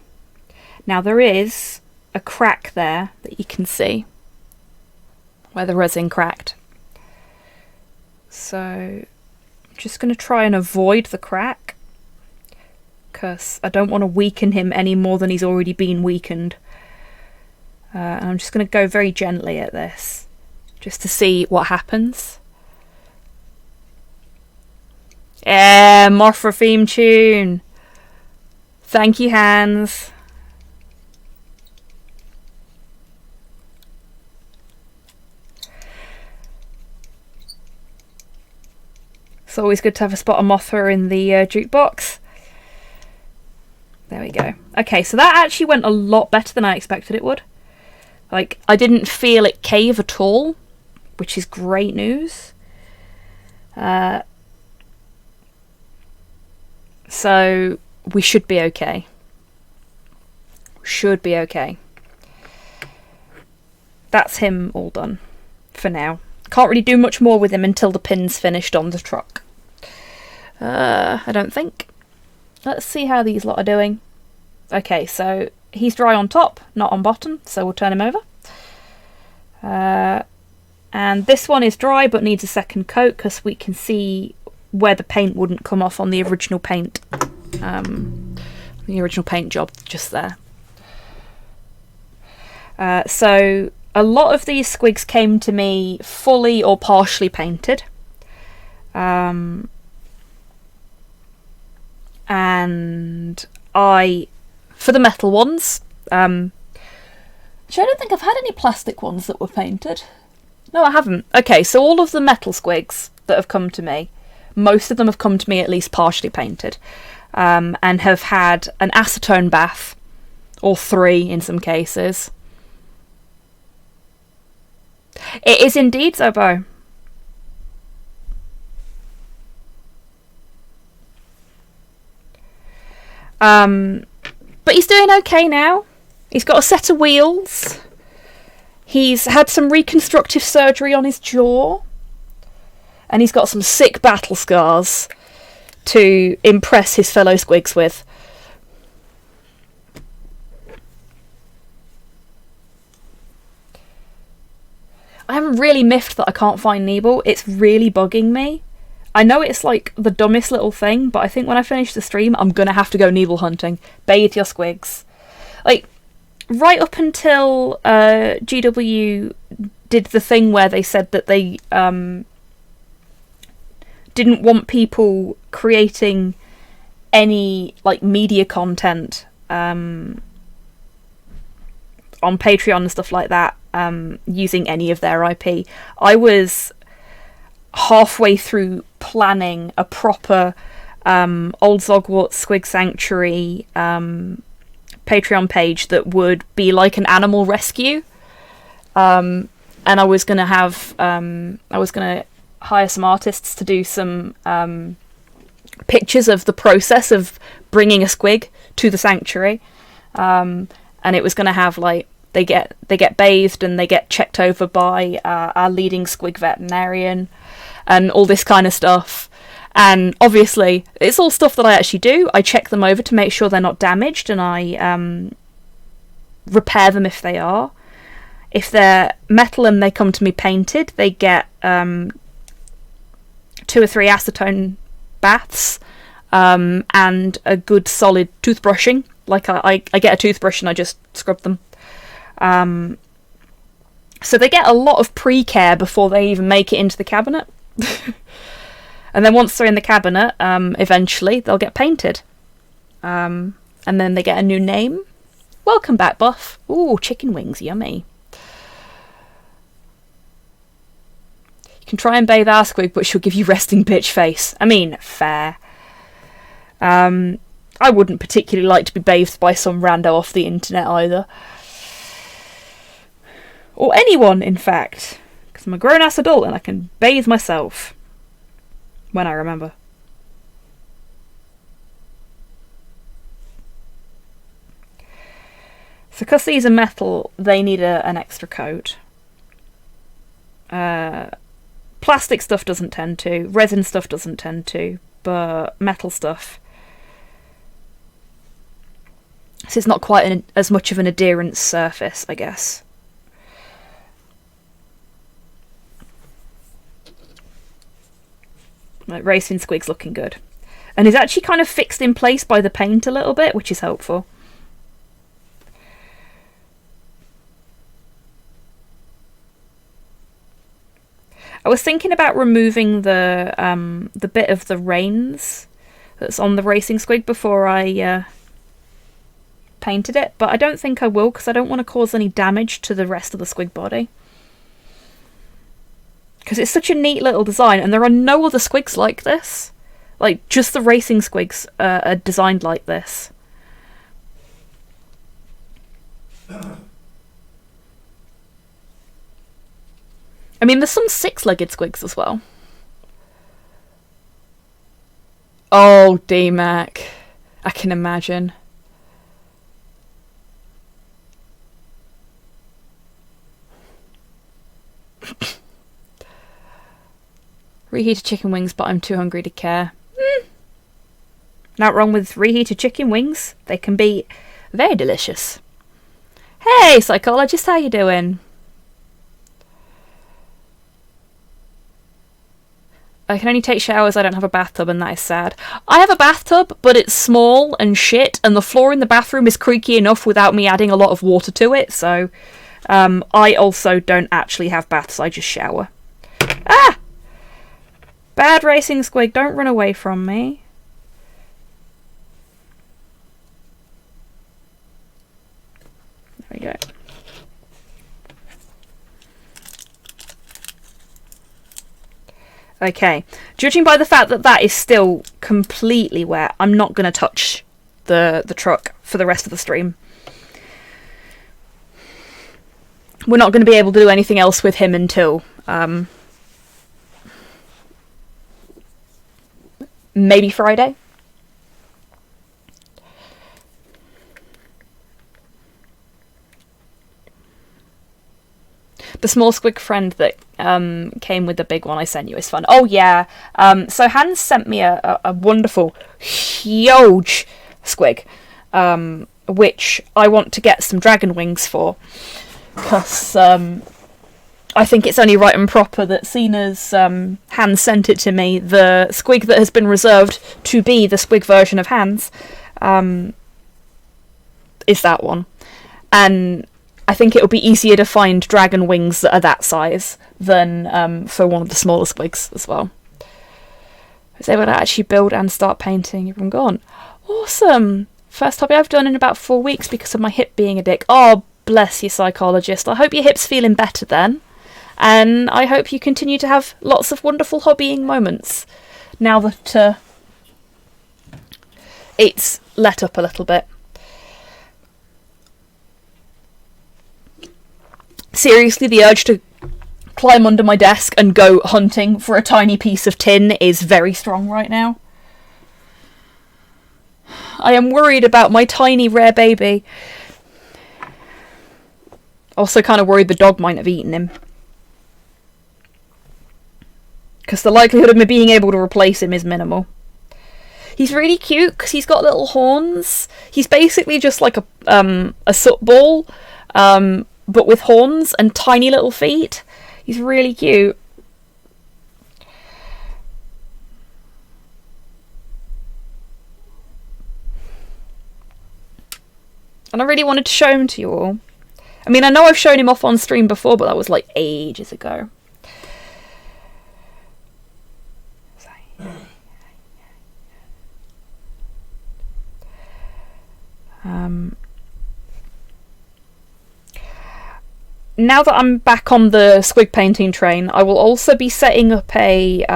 Now there is a crack there that you can see where the resin cracked. So I'm just going to try and avoid the crack because I don't want to weaken him any more than he's already been weakened. And I'm just going to go very gently at this just to see what happens. Yeah, Mothra theme tune. Thank you, Hans. It's always good to have a spot of Mothra in the jukebox. There we go. Okay, so that actually went a lot better than I expected it would. Like, I didn't feel it cave at all, which is great news. So we should be okay. Should be okay. That's him all done for now. Can't really do much more with him until the pin's finished on the truck. I don't think. Let's see how these lot are doing. Okay, so he's dry on top, not on bottom, so we'll turn him over. And this one is dry but needs a second coat because we can see where the paint wouldn't come off on the original paint. The original paint job just there. So a lot of these squigs came to me fully or partially painted. And for the metal ones, actually I don't think I've had any plastic ones that were painted. No, I haven't. Okay, so all of the metal squigs that have come to me, most of them have come to me at least partially painted, and have had an acetone bath, or 3 in some cases. It is indeed, Zobo. But he's doing okay now. He's got a set of wheels. He's had some reconstructive surgery on his jaw. And he's got some sick battle scars to impress his fellow squigs with. I'm really miffed that I can't find Neeble. It's really bugging me. I know it's like the dumbest little thing, but I think when I finish the stream, I'm gonna have to go Neeble hunting. Bathe your squigs. Like, right up until GW did the thing where they said that they didn't want people creating any like media content on Patreon and stuff like that using any of their IP. I was halfway through planning a proper Old Zogwart Squig Sanctuary Patreon page that would be like an animal rescue, and I was gonna hire some artists to do some pictures of the process of bringing a squig to the sanctuary, and it was gonna have like they get bathed and they get checked over by our leading squig veterinarian and all this kind of stuff. And obviously it's all stuff that I actually do. I check them over to make sure they're not damaged, and I repair them if they are. If they're metal and they come to me painted, they get 2 or 3 acetone baths and a good solid toothbrushing. Like I get a toothbrush and I just scrub them. So they get a lot of pre-care before they even make it into the cabinet. And then once they're in the cabinet, eventually they'll get painted. And then they get a new name. Welcome back, Buff. Ooh, chicken wings, yummy. You can try and bathe our squig, but she'll give you resting bitch face. I mean, fair. I wouldn't particularly like to be bathed by some rando off the internet either. Or anyone, in fact. Because I'm a grown-ass adult and I can bathe myself. When I remember. So because these are metal, they need an extra coat. Plastic stuff doesn't tend to. Resin stuff doesn't tend to. But metal stuff. So it's not quite as much of an adherence surface, I guess. Like, Racing Squig's looking good. And is actually kind of fixed in place by the paint a little bit, which is helpful. I was thinking about removing the bit of the reins that's on the Racing Squig before I painted it, but I don't think I will because I don't want to cause any damage to the rest of the squig body. Because it's such a neat little design, and there are no other squigs like this. Like, just the Racing Squigs are designed like this. I mean, there's some 6-legged squigs as well. Oh, D-Mac. I can imagine. Reheated chicken wings, but I'm too hungry to care. Not wrong with reheated chicken wings. They can be very delicious. Hey, psychologist, how you doing? I can only take showers, I don't have a bathtub, and that is sad. I have a bathtub, but it's small and shit, and the floor in the bathroom is creaky enough without me adding a lot of water to it, so I also don't actually have baths, I just shower. Ah! Bad Racing Squig, don't run away from me. There we go. Okay, judging by the fact that that is still completely wet, I'm not going to touch the truck for the rest of the stream. We're not going to be able to do anything else with him until maybe Friday. The small squig friend that came with the big one I sent you. It's fun. Oh yeah. So Hans sent me a wonderful, huge squig, which I want to get some dragon wings for, because I think it's only right and proper that, seen as Hans sent it to me, the squig that has been reserved to be the squig version of Hans is that one. And I think it'll be easier to find dragon wings that are that size than for one of the smaller squigs as well. I was able to actually build and start painting from gone. Awesome! First hobby I've done in about 4 weeks because of my hip being a dick. Oh, bless you, psychologist. I hope your hip's feeling better then. And I hope you continue to have lots of wonderful hobbying moments now that it's let up a little bit. Seriously, the urge to climb under my desk and go hunting for a tiny piece of tin is very strong right now. I am worried about my tiny rare baby. Also kind of worried the dog might have eaten him, because the likelihood of me being able to replace him is minimal. He's really cute because he's got little horns. He's basically just like a soot ball, but with horns and tiny little feet. He's really cute. And I really wanted to show him to you all. I mean, I know I've shown him off on stream before, but that was like ages ago. Now that I'm back on the squig painting train, I will also be setting up a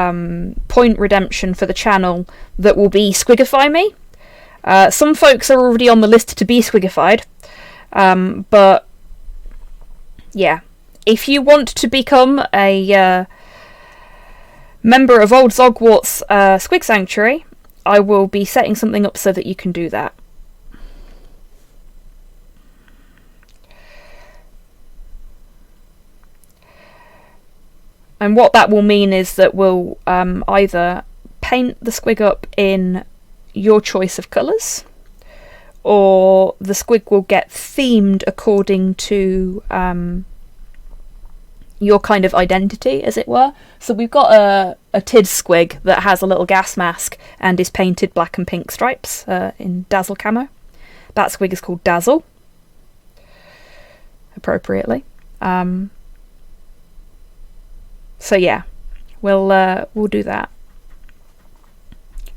point redemption for the channel that will be Squigify Me. Some folks are already on the list to be squigified, but yeah, if you want to become a member of Old Zogwart's Squig Sanctuary, I will be setting something up so that you can do that. And what that will mean is that we'll either paint the squig up in your choice of colours, or the squig will get themed according to your kind of identity, as it were. So we've got a Tid squig that has a little gas mask and is painted black and pink stripes in Dazzle camo. That squig is called Dazzle, appropriately. So yeah, we'll do that.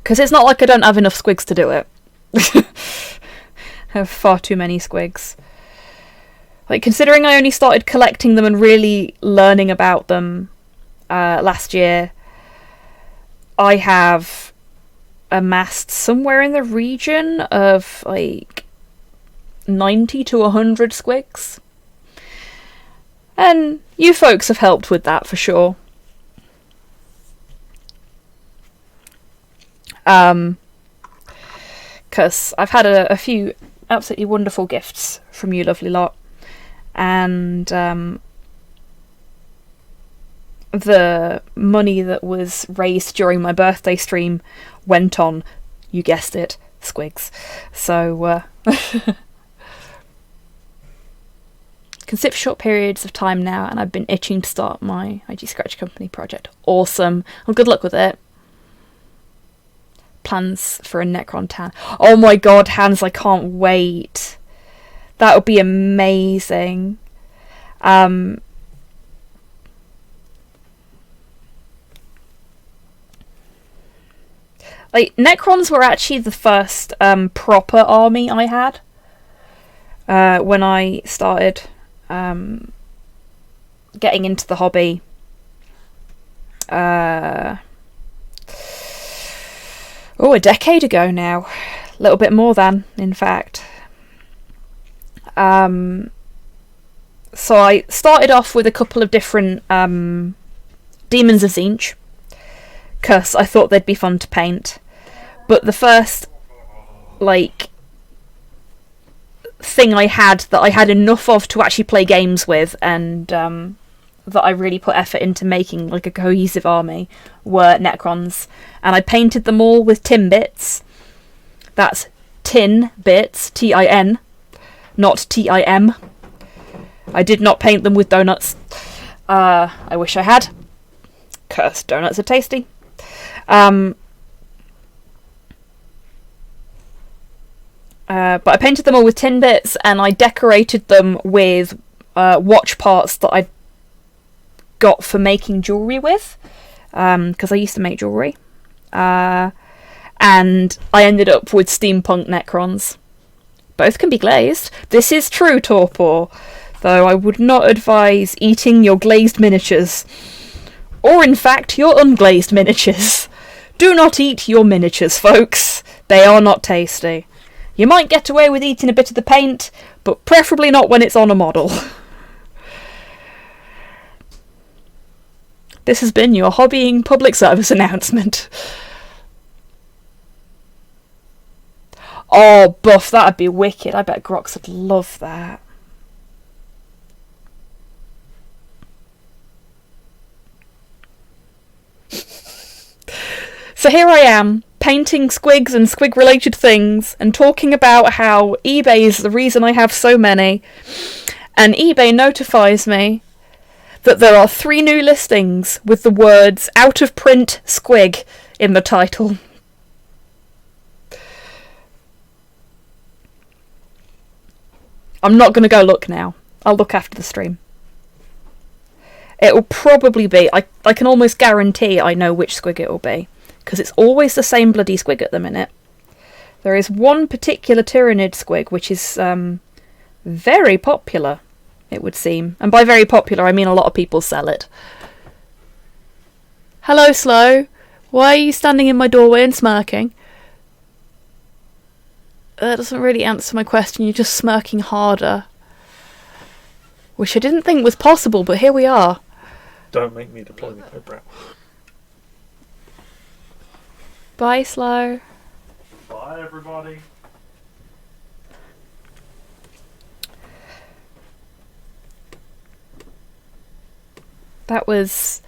Because it's not like I don't have enough squigs to do it. I have far too many squigs. Like, considering I only started collecting them and really learning about them last year, I have amassed somewhere in the region of like 90 to 100 squigs. And you folks have helped with that for sure. Because I've had a few absolutely wonderful gifts from you lovely lot. And the money that was raised during my birthday stream went on, you guessed it, squigs. So can sit for short periods of time now, and I've been itching to start my IG Scratch Company project. Awesome. Well, good luck with it. Plans for a Necron tan. Oh my god, Hans, I can't wait. That would be amazing. Like, Necrons were actually the first proper army I had when I started getting into the hobby. A decade ago now. A little bit more than, in fact. So I started off with a couple of different Demons of Tzeentch, because I thought they'd be fun to paint. But the first, like, thing I had that I had enough of to actually play games with and that I really put effort into making like a cohesive army were Necrons, and I painted them all with tin bits. That's tin bits, Tin, not Tim. I did not paint them with donuts. I wish I had. Cursed, donuts are tasty. But I painted them all with tin bits, and I decorated them with watch parts that I got for making jewellery with, because I used to make jewellery. And I ended up with steampunk Necrons. Both can be glazed. This is true, Torpor, though I would not advise eating your glazed miniatures. Or in fact, your unglazed miniatures. Do not eat your miniatures, folks. They are not tasty. You might get away with eating a bit of the paint, but preferably not when it's on a model. This has been your hobbying public service announcement. Oh, buff, that'd be wicked. I bet Grox would love that. So here I am, painting squigs and squig-related things, and talking about how eBay is the reason I have so many, and eBay notifies me that there are 3 new listings with the words "out of print squig" in the title. I'm not going to go look now. I'll look after the stream. It will probably be... I can almost guarantee I know which squig it will be, because it's always the same bloody squig at the minute. There is one particular Tyrannid squig which is very popular, it would seem. And by very popular, I mean a lot of people sell it. Hello, Slow. Why are you standing in my doorway and smirking? That doesn't really answer my question. You're just smirking harder. Which I didn't think was possible, but here we are. Don't make me deploy the eyebrow. Bye, Slow. Bye, everybody. That was...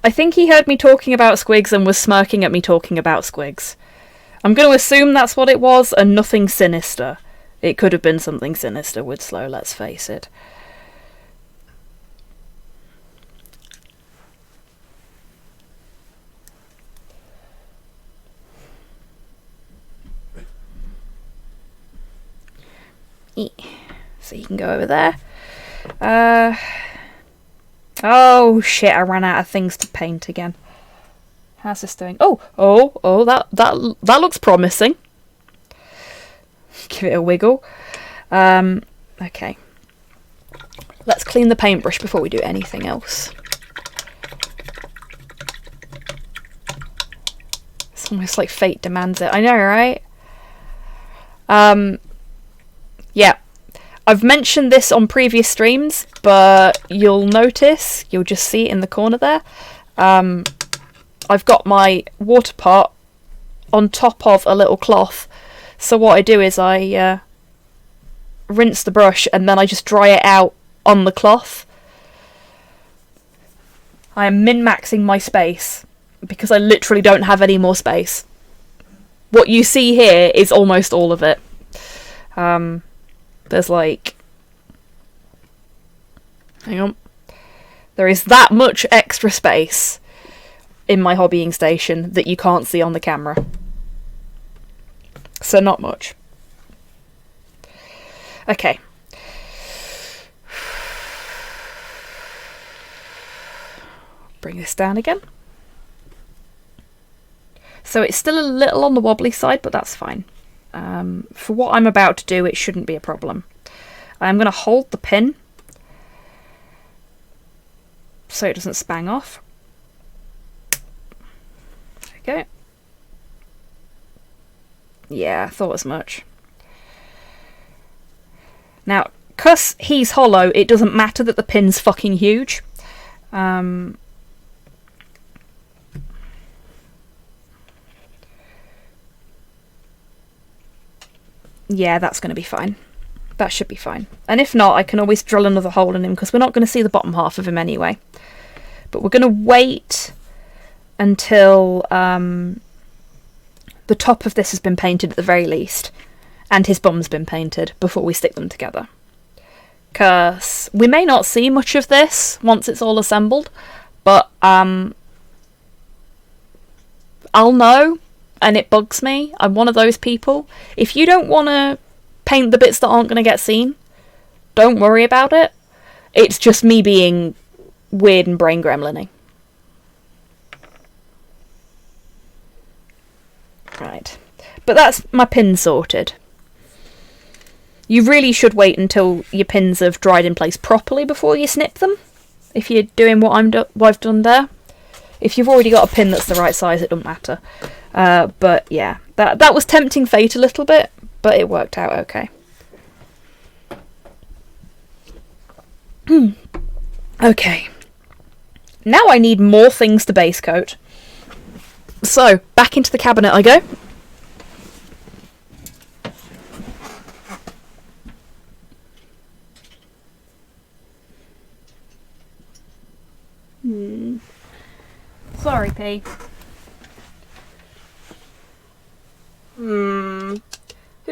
I think he heard me talking about squigs and was smirking at me talking about squigs. I'm going to assume that's what it was, and nothing sinister. It could have been something sinister with Slow, let's face it. So you can go over there. Oh shit, I ran out of things to paint again. How's this doing? Oh, that looks promising. Give it a wiggle. Okay. Let's clean the paintbrush before we do anything else. It's almost like fate demands it. I know, right? Yeah. I've mentioned this on previous streams, but you'll notice, you'll just see it in the corner there. I've got my water pot on top of a little cloth. So what I do is I rinse the brush and then I just dry it out on the cloth. I am min-maxing my space because I literally don't have any more space. What you see here is almost all of it. There's like... Hang on. There is that much extra space in my hobbying station that you can't see on the camera. So not much. Okay. Bring this down again. So it's still a little on the wobbly side, but that's fine. For what I'm about to do, it shouldn't be a problem. I'm going to hold the pin so it doesn't spang off. There we go. Yeah, I thought as much. Now, 'cause he's hollow, it doesn't matter that the pin's fucking huge. Yeah, that's going to be fine. That should be fine. And if not, I can always drill another hole in him because we're not going to see the bottom half of him anyway. But we're going to wait until the top of this has been painted at the very least, and his bum's been painted before we stick them together. Because we may not see much of this once it's all assembled, but I'll know, and it bugs me. I'm one of those people. If you don't want to paint the bits that aren't going to get seen, don't worry about it. It's just me being weird and brain gremlin-y. Right. But that's my pin sorted. You really should wait until your pins have dried in place properly before you snip them, if you're doing what I've done there. If you've already got a pin that's the right size, it doesn't matter. But yeah, that was tempting fate a little bit, but it worked out okay. Okay. Now I need more things to base coat. So, back into the cabinet I go. Sorry, P. Who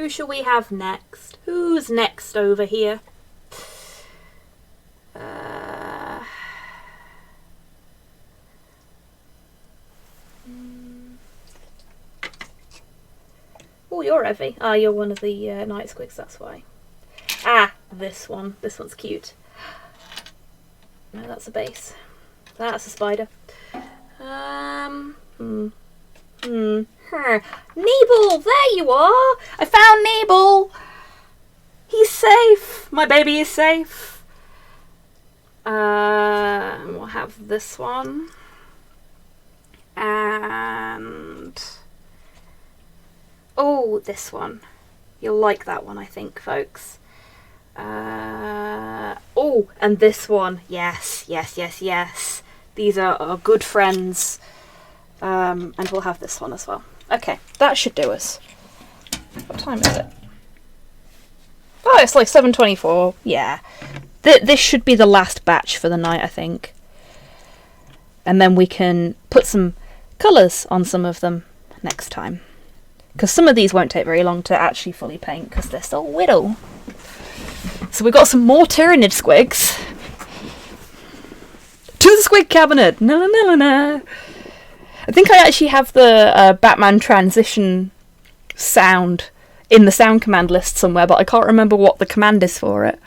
shall we have next? Who's next over here? Oh, you're heavy. Ah, you're one of the night squigs, that's why. Ah, this one. This one's cute. No, that's a base. That's a spider. Neeble, there you are! I found Neeble! He's safe! My baby is safe! We'll have this one. And... oh, this one. You'll like that one, I think, folks. Oh, and this one. Yes, yes, yes, yes. These are our good friends. And we'll have this one as well. Okay, that should do us. What time is it? Oh, it's like 7:24. Yeah. This should be the last batch for the night, I think. And then we can put some colours on some of them next time. Because some of these won't take very long to actually fully paint because they're so little. So we've got some more Tyrannid squigs. To the squig cabinet! No, no, no, no. I think I actually have the Batman transition sound in the sound command list somewhere, but I can't remember what the command is for it.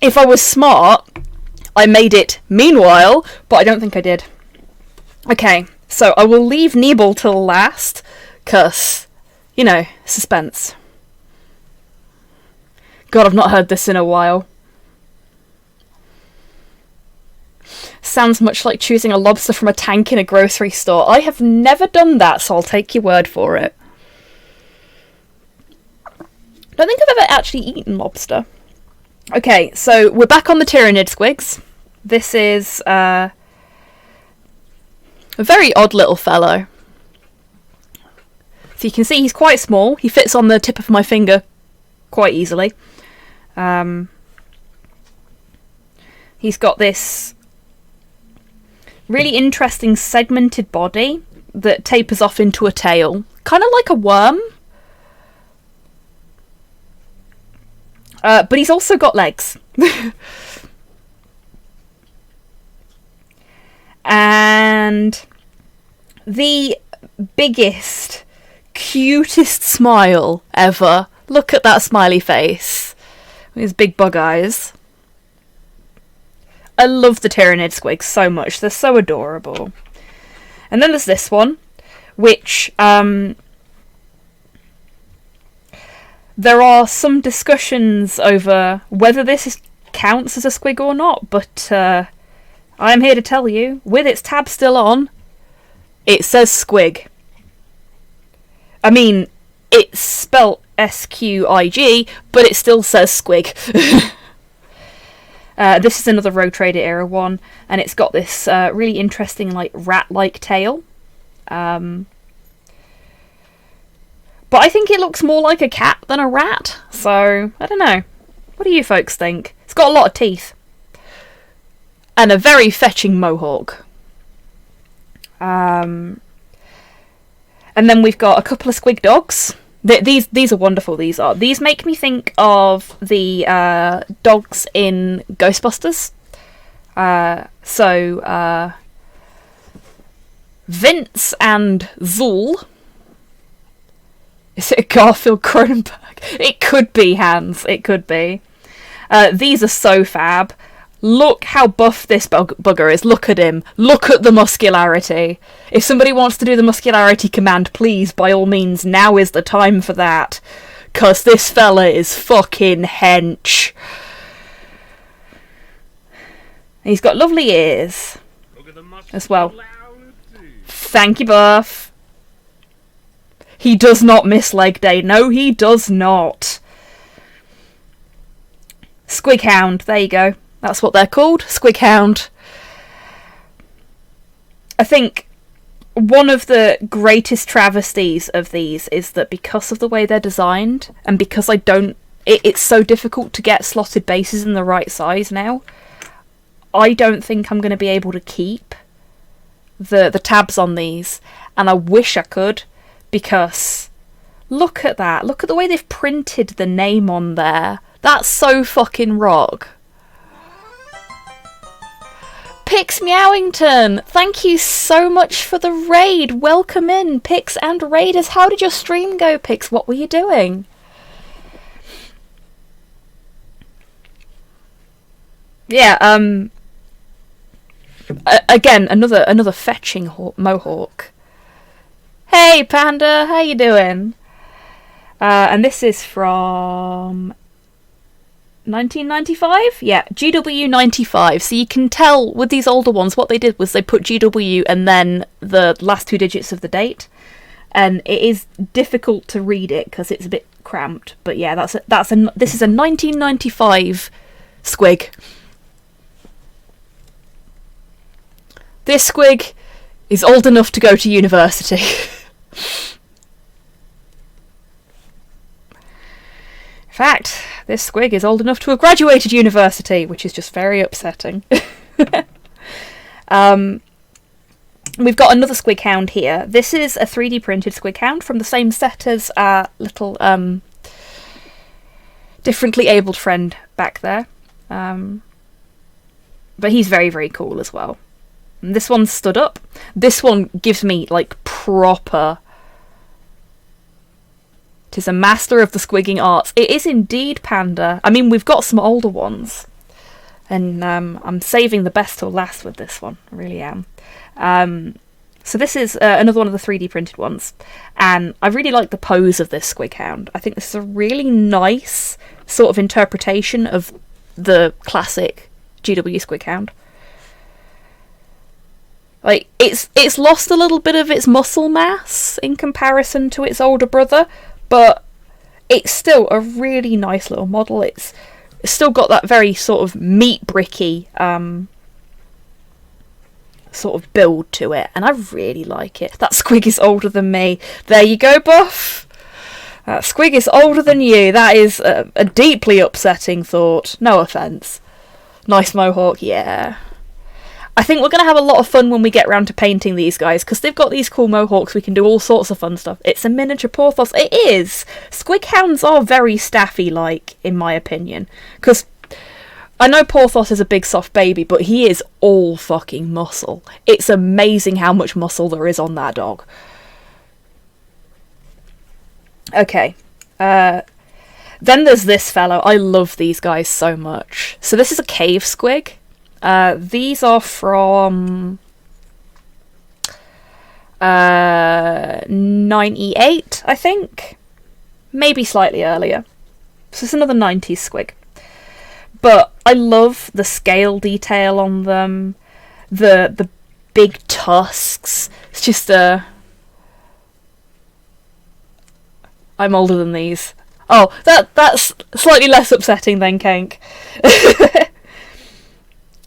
If I was smart, I made it meanwhile, but I don't think I did. Okay, so I will leave Neeble till last, because, you know, suspense. God, I've not heard this in a while. Sounds much like choosing a lobster from a tank in a grocery store. I have never done that, so I'll take your word for it. I don't think I've ever actually eaten lobster. Okay, so we're back on the Tyrannid squigs. This is a very odd little fellow. So you can see he's quite small. He fits on the tip of my finger quite easily. He's got this really interesting segmented body that tapers off into a tail. Kind of like a worm. But he's also got legs. And the biggest, cutest smile ever. Look at that smiley face. With his big bug eyes. I love the Tyrannid squigs so much. They're so adorable. And then there's this one, which there are some discussions over whether this counts as a squig or not, but I'm here to tell you, with its tab still on, it says squig. I mean, it's spelt S-Q-I-G, but it still says squig. This is another Rogue Trader era one, and it's got this really interesting, like, rat-like tail. But I think it looks more like a cat than a rat. So, I don't know. What do you folks think? It's got a lot of teeth. And a very fetching mohawk. And then we've got a couple of squig dogs. These are wonderful, these are. These make me think of the dogs in Ghostbusters. So, Vince and Zool. Is it Garfield Cronenberg? It could be, Hans. It could be. These are so fab. Look how buff this bugger is. Look at him. Look at the muscularity. If somebody wants to do the muscularity command, please, by all means, now is the time for that. 'Cause this fella is fucking hench. He's got lovely ears as well. Thank you, Buff. He does not miss leg day. No, he does not. Squig Hound. There you go. That's what they're called. Squig Hound. I think one of the greatest travesties of these is that because of the way they're designed, and because it's so difficult to get slotted bases in the right size now, I don't think I'm going to be able to keep the tabs on these, and I wish I could, because look at that. Look at the way they've printed the name on there. That's so fucking rock. Pix Meowington, thank you so much for the raid. Welcome in, Pix and Raiders. How did your stream go, Pix? What were you doing? Yeah, again, another fetching mohawk. Hey, Panda, how you doing? And this is from 1995? Yeah, GW 95. So you can tell with these older ones, what they did was they put GW and then the last two digits of the date. And it is difficult to read it because it's a bit cramped. But yeah, this is a 1995 squig. This squig is old enough to go to university. In fact, this squig is old enough to have graduated university, which is just very upsetting. We've got another squig hound here. This is a 3D printed squig hound from the same set as our little differently abled friend back there. But he's very, very cool as well. And this one's stood up. This one gives me, like, proper... It is a master of the squigging arts. It is indeed, Panda. I mean, we've got some older ones. And I'm saving the best till last with this one. I really am. So this is another one of the 3D printed ones. And I really like the pose of this squig hound. I think this is a really nice sort of interpretation of the classic GW squig hound. Like, it's lost a little bit of its muscle mass in comparison to its older brother, but it's still a really nice little model. It's still got that very sort of meat bricky sort of build to it, and I really like it. That squig is older than me. There you go, Buff. That squig is older than you. That is a deeply upsetting thought. No offence. Nice mohawk, yeah. I think we're going to have a lot of fun when we get round to painting these guys, because they've got these cool mohawks. We can do all sorts of fun stuff. It's a miniature Porthos. It is! Squig hounds are very staffy-like, in my opinion. Because I know Porthos is a big soft baby, but he is all fucking muscle. It's amazing how much muscle there is on that dog. Okay. Then there's this fellow. I love these guys so much. So this is a cave squig. These are from 98, I think. Maybe slightly earlier. So it's another 90s squig. But I love the scale detail on them. The big tusks. It's just I'm older than these. Oh, that's slightly less upsetting than Kank.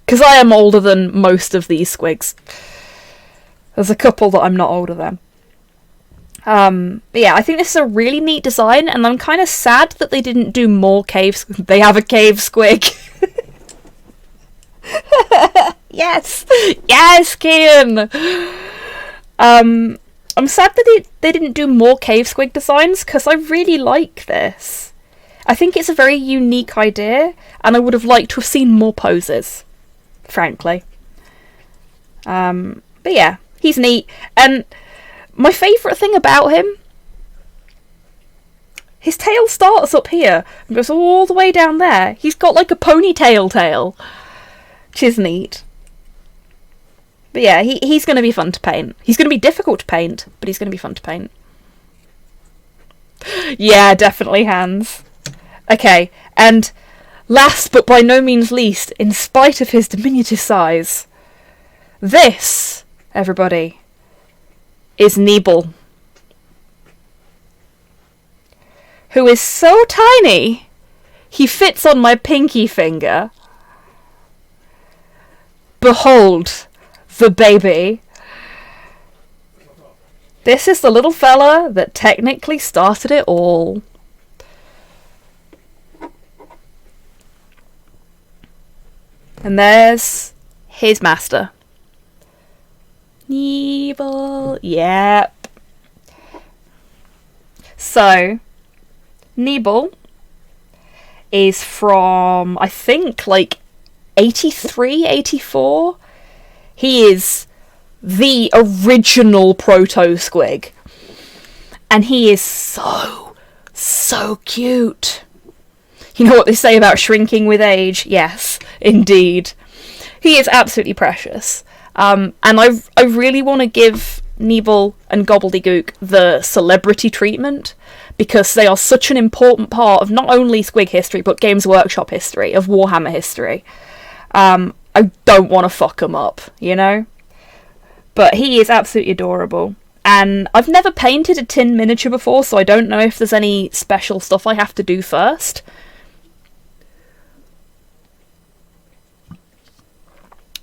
Because I am older than most of these squigs. There's a couple that I'm not older than. But yeah, I think this is a really neat design, and I'm kind of sad that they didn't do more caves. They have a cave squig. Yes, yes, Kian. I'm sad that they didn't do more cave squig designs, because I really like this. I think it's a very unique idea, and I would have liked to have seen more poses, frankly. But yeah, he's neat, and my favourite thing about him, his tail starts up here and goes all the way down there. He's got like a ponytail tail, which is neat. But yeah, he's going to be fun to paint. He's going to be difficult to paint, but he's going to be fun to paint. Yeah, definitely hands. Okay, and last but by no means least, in spite of his diminutive size, this, everybody, is Nebel, who is so tiny he fits on my pinky finger. Behold the baby. This is the little fella that technically started it all. And there's his master. Nebel. Yep. So, Nebel is from, I think, like 83, 84. He is the original proto-squig. And he is so cute. You know what they say about shrinking with age? Yes, indeed. He is absolutely precious. And I really want to give Nebel and Gobbledygook the celebrity treatment, because they are such an important part of not only Squig history, but Games Workshop history, of Warhammer history. I don't want to fuck them up, you know? But he is absolutely adorable. And I've never painted a tin miniature before, so I don't know if there's any special stuff I have to do first.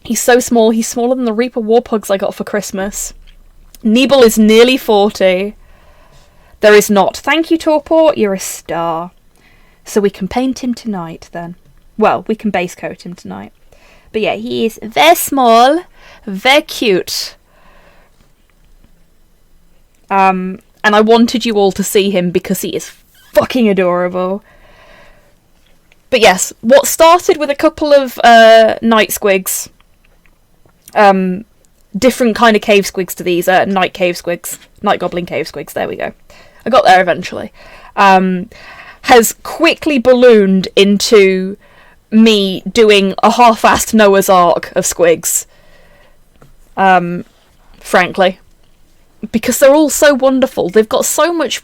He's so small, he's smaller than the Reaper Warpugs I got for Christmas. Nebel is nearly 40. There is not. Thank you, Torpor, you're a star. So we can paint him tonight, then. Well, we can base coat him tonight. But yeah, he is very small, very cute. And I wanted you all to see him because he is fucking adorable. But yes, what started with a couple of night squigs, different kind of cave squigs to these, night cave squigs, night goblin cave squigs, there we go. I got there eventually. Has quickly ballooned into me doing a half-assed Noah's Ark of squigs. Frankly. Because they're all so wonderful. They've got so much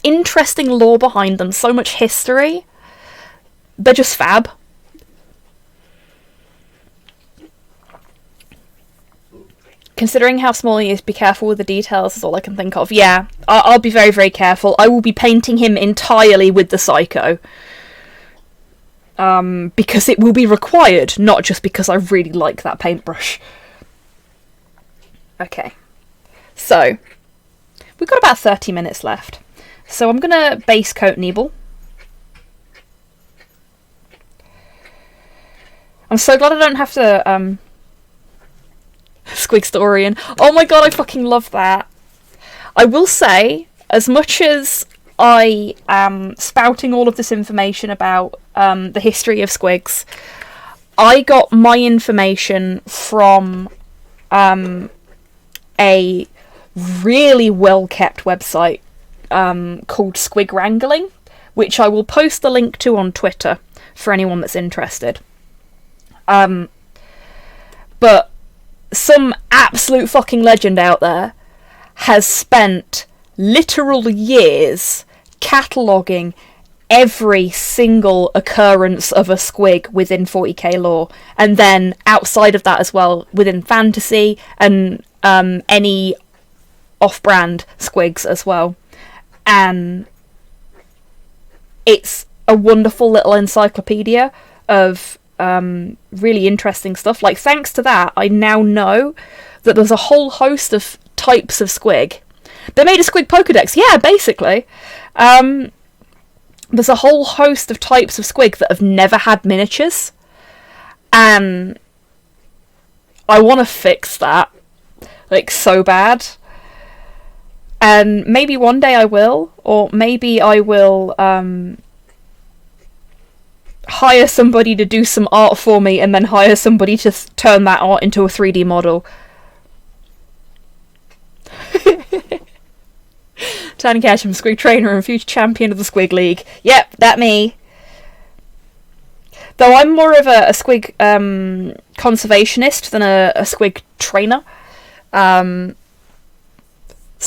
interesting lore behind them, so much history. They're just fab. Considering how small he is, be careful with the details is all I can think of. Yeah, I'll be very, very careful. I will be painting him entirely with the Psycho. Because it will be required, not just because I really like that paintbrush. Okay. So, we've got about 30 minutes left. So I'm going to base coat Nebel. I'm so glad I don't have to, Squigstorian. Oh my god, I fucking love that. I will say, as much as I am spouting all of this information about the history of squigs, I got my information from a really well-kept website called Squig Wrangling, which I will post the link to on Twitter for anyone that's interested. But some absolute fucking legend out there has spent literal years cataloguing every single occurrence of a squig within 40k lore, and then outside of that as well, within fantasy and any off-brand squigs as well. And it's a wonderful little encyclopedia of really interesting stuff. Like, thanks to that, I now know that there's a whole host of types of squig They made a squig Pokedex. Yeah, basically. There's a whole host of types of squig that have never had miniatures. And I want to fix that. Like, so bad. And maybe one day I will. Or maybe I will hire somebody to do some art for me and then hire somebody to turn that art into a 3D model. Tiny Ketchum, Squig Trainer and future champion of the Squig League. Yep, that me. Though I'm more of a Squig conservationist than a Squig trainer. So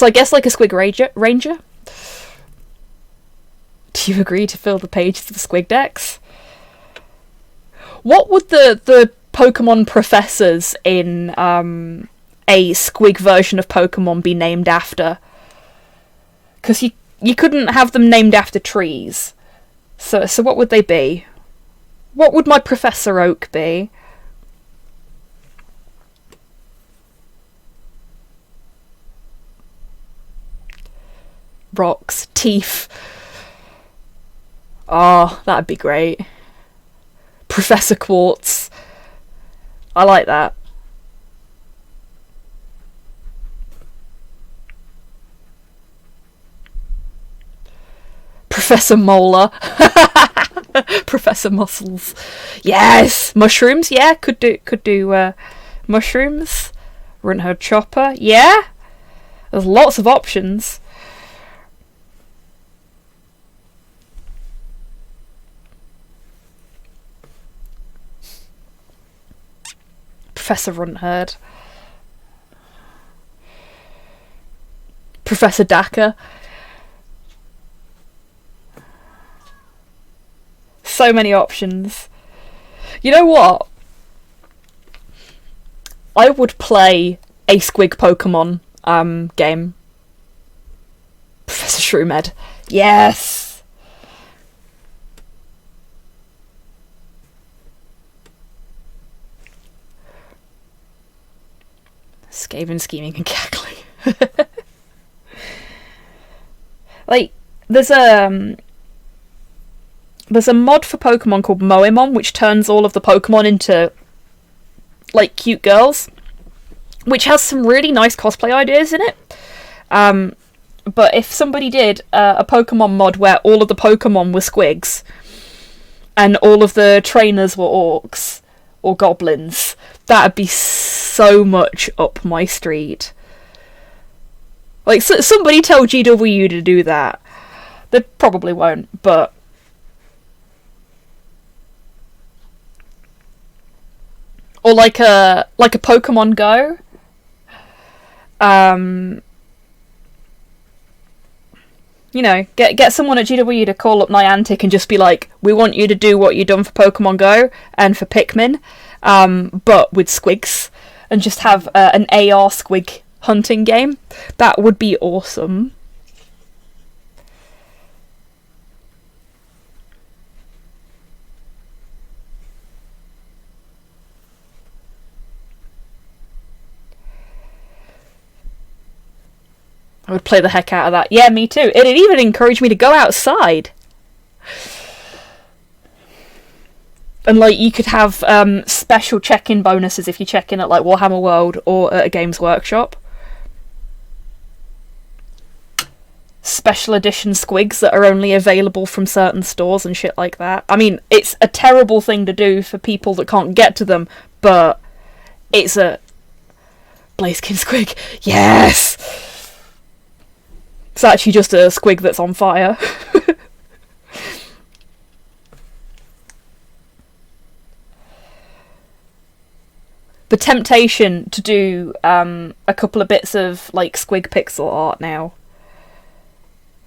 I guess like a Squig Ranger. Do you agree to fill the pages of the Squig Dex? What would the Pokemon professors in a Squig version of Pokemon be named after? Because you couldn't have them named after trees. So what would they be? What would my Professor Oak be? Rocks, teeth. Oh, that'd be great. Professor Quartz. I like that. Professor Molar. Professor Muscles. Yes! Mushrooms, yeah, could do mushrooms. Runtard Chopper, yeah? There's lots of options. Professor Runtard. Professor Daka. So many options. You know what? I would play a Squig Pokemon game. Professor Shroomed. Yes! Skaven, scheming and cackling. Like, there's a mod for Pokemon called Moemon, which turns all of the Pokemon into, like, cute girls. Which has some really nice cosplay ideas in it. But if somebody did a Pokemon mod where all of the Pokemon were squigs, and all of the trainers were orcs, or goblins, that'd be so much up my street. Like, somebody tell GW to do that. They probably won't, but... Or like a Pokemon Go. You know, get someone at GW to call up Niantic and just be like, we want you to do what you've done for Pokemon Go and for Pikmin, but with squigs, and just have an AR squig hunting game. That would be awesome. I would play the heck out of that. Yeah, me too. It'd even encourage me to go outside. And, like, you could have special check-in bonuses if you check in at, like, Warhammer World or at a Games Workshop. Special edition squigs that are only available from certain stores and shit like that. I mean, it's a terrible thing to do for people that can't get to them, but it's a... Blaziken squig. Yes! It's actually just a squig that's on fire. The temptation to do a couple of bits of like squig pixel art now.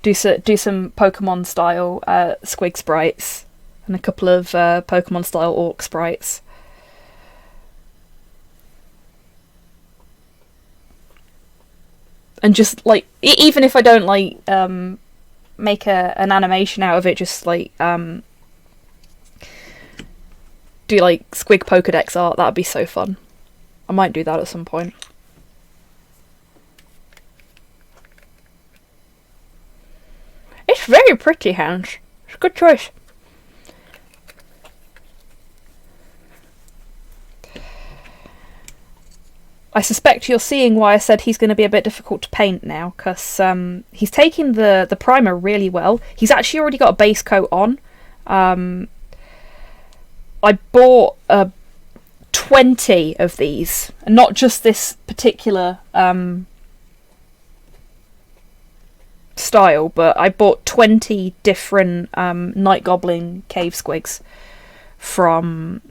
Do some Pokemon style squig sprites and a couple of Pokemon style orc sprites. And just, like, even if I don't, like, make an animation out of it, just, like, do, like, Squig Pokedex art, that'd be so fun. I might do that at some point. very pretty hands. It's a good choice. I suspect you're seeing why I said he's going to be a bit difficult to paint now, because he's taking the primer really well. He's actually already got a base coat on. I bought 20 of these, and not just this particular style, but I bought 20 different Night Goblin cave squigs from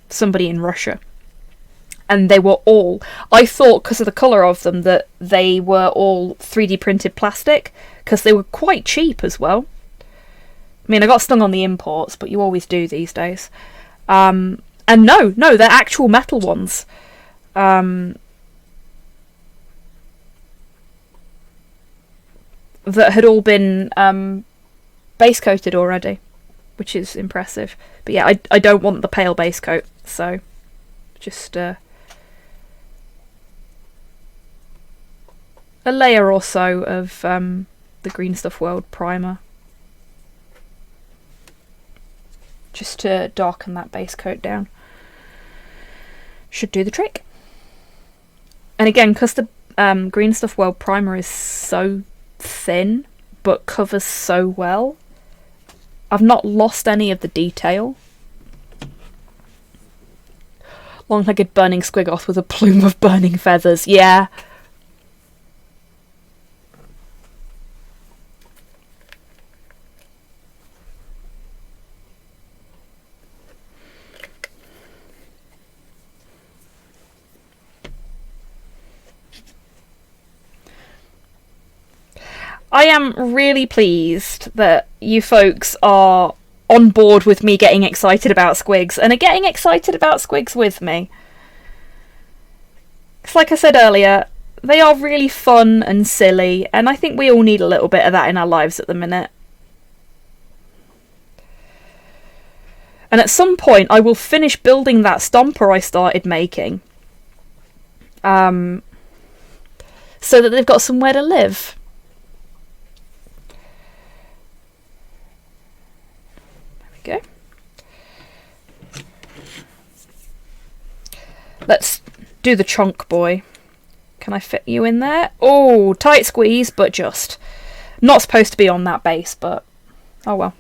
somebody in Russia. And they were all, I thought because of the colour of them that they were all 3D printed plastic, because they were quite cheap as well. I mean, I got stung on the imports, but you always do these days. And no, they're actual metal ones. That had all been base coated already, which is impressive. But yeah, I don't want the pale base coat, so just a layer or so of the Green Stuff World primer, just to darken that base coat down. Should do the trick. And again, because the Green Stuff World primer is so thin but covers so well, I've not lost any of the detail. Long-legged burning squigoth with a plume of burning feathers. Yeah. I am really pleased that you folks are on board with me getting excited about squigs, and are getting excited about squigs with me. Because like I said earlier, they are really fun and silly, and I think we all need a little bit of that in our lives at the minute. And at some point I will finish building that stomper I started making. So that they've got somewhere to live. Go. Let's do the chunk boy. Can I fit you in there? Oh, tight squeeze, but just. Not supposed to be on that base, but oh well.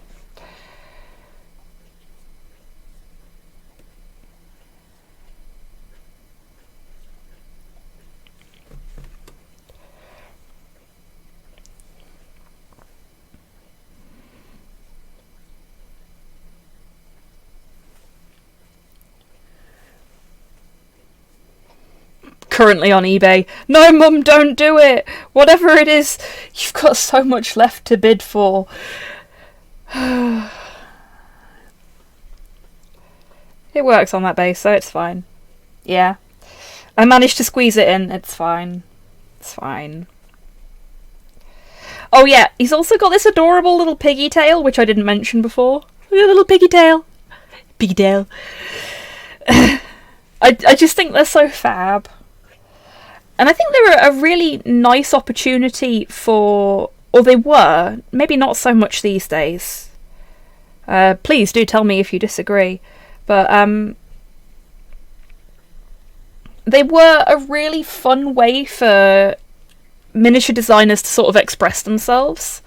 Currently on eBay. No, Mum, don't do it. Whatever it is, you've got so much left to bid for. It works on that base, so it's fine. Yeah. I managed to squeeze it in. It's fine. It's fine. Oh yeah, he's also got this adorable little piggy tail, which I didn't mention before. Look at the little piggy tail. Piggy tail. I just think they're so fab. And I think they were a really nice opportunity for, or they were, maybe not so much these days. Please do tell me if you disagree. But they were a really fun way for miniature designers to sort of express themselves.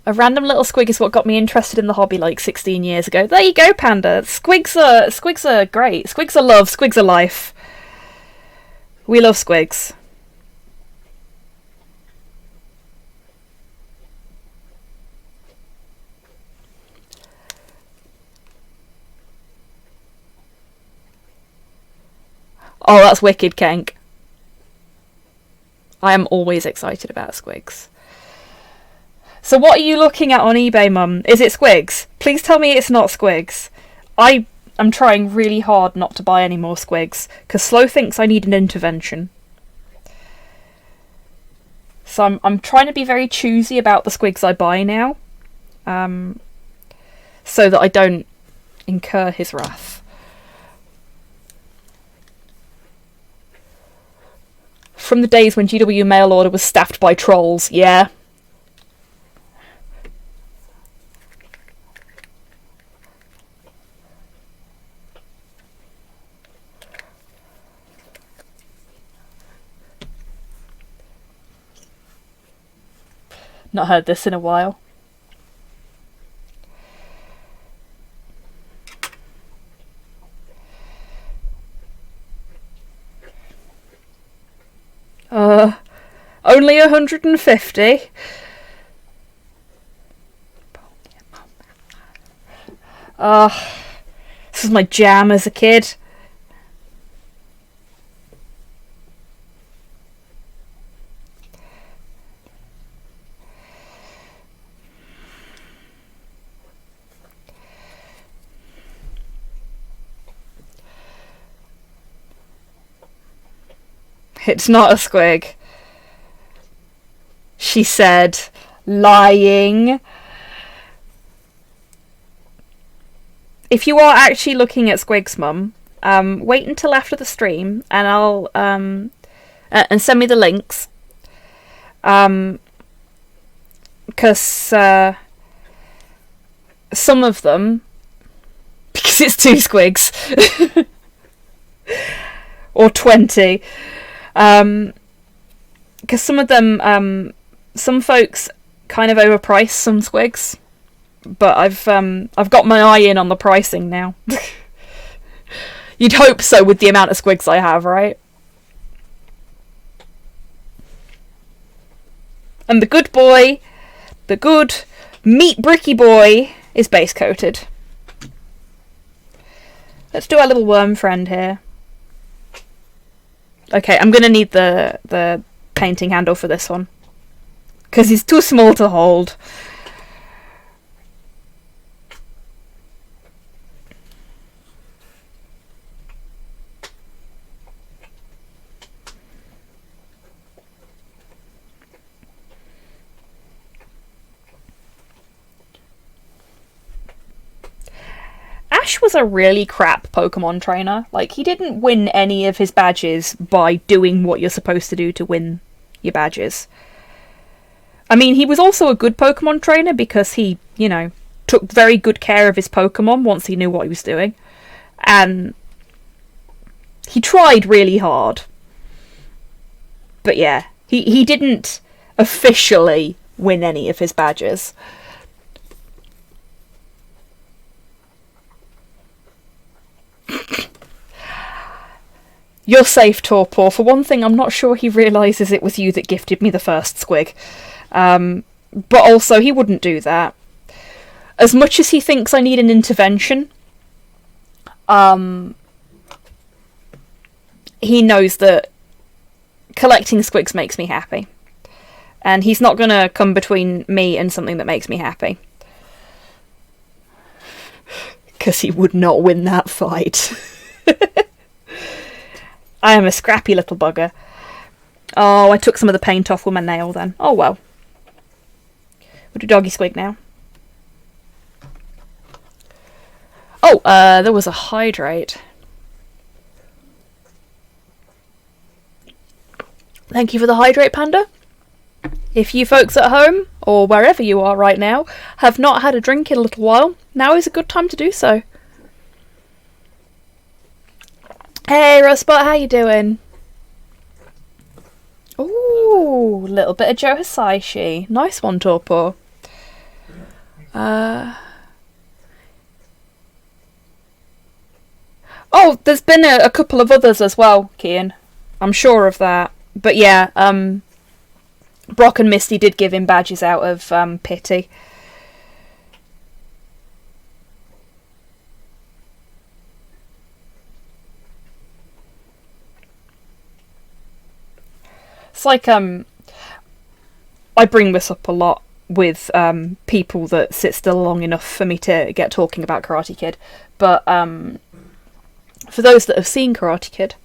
A random little squig is what got me interested in the hobby like 16 years ago. There you go, Panda. Squigs are great. Squigs are love. Squigs are life. We love squigs. Oh, that's wicked, Kenk. I am always excited about squigs. So what are you looking at on eBay, Mum? Is it squigs? Please tell me it's not squigs. I am trying really hard not to buy any more squigs, because Slow thinks I need an intervention. So I'm trying to be very choosy about the squigs I buy now, so that I don't incur his wrath. From the days when GW mail order was staffed by trolls, yeah. Not heard this in a while. Only 150. This was my jam as a kid. It's not a squig. She said, lying. If you are actually looking at squigs, Mum, wait until after the stream and I'll and send me the links. Because some of them, because it's 2 squigs or 20. Because some of them, some folks kind of overprice some squigs, but I've got my eye in on the pricing now. You'd hope so with the amount of squigs I have, right? And the good boy, the good meat bricky boy, is base coated. Let's do our little worm friend here. Okay, I'm gonna need the painting handle for this one, because he's too small to hold. Ash was a really crap Pokemon trainer. Like, he didn't win any of his badges by doing what you're supposed to do to win your badges. I mean, he was also a good Pokemon trainer because he, you know, took very good care of his Pokemon once he knew what he was doing. And he tried really hard. But yeah, he didn't officially win any of his badges. You're safe, Torpor. For one thing, I'm not sure he realises it was you that gifted me the first squig. But also, he wouldn't do that. As much as he thinks I need an intervention, he knows that collecting squigs makes me happy. And he's not going to come between me and something that makes me happy. Because he would not win that fight. I am a scrappy little bugger. Oh, I took some of the paint off with my nail then. Oh well. We'll do doggy squig now. Oh, there was a hydrate. Thank you for the hydrate, Panda. If you folks at home, or wherever you are right now, have not had a drink in a little while, now is a good time to do so. Hey, Rustbot, how you doing? Ooh, little bit of Joe Hisaishi. Nice one, Torpor. Oh, there's been a couple of others as well, Kian. I'm sure of that. But yeah, Brock and Misty did give him badges out of pity. It's like, I bring this up a lot with people that sit still long enough for me to get talking about Karate Kid. But for those that have seen Karate Kid,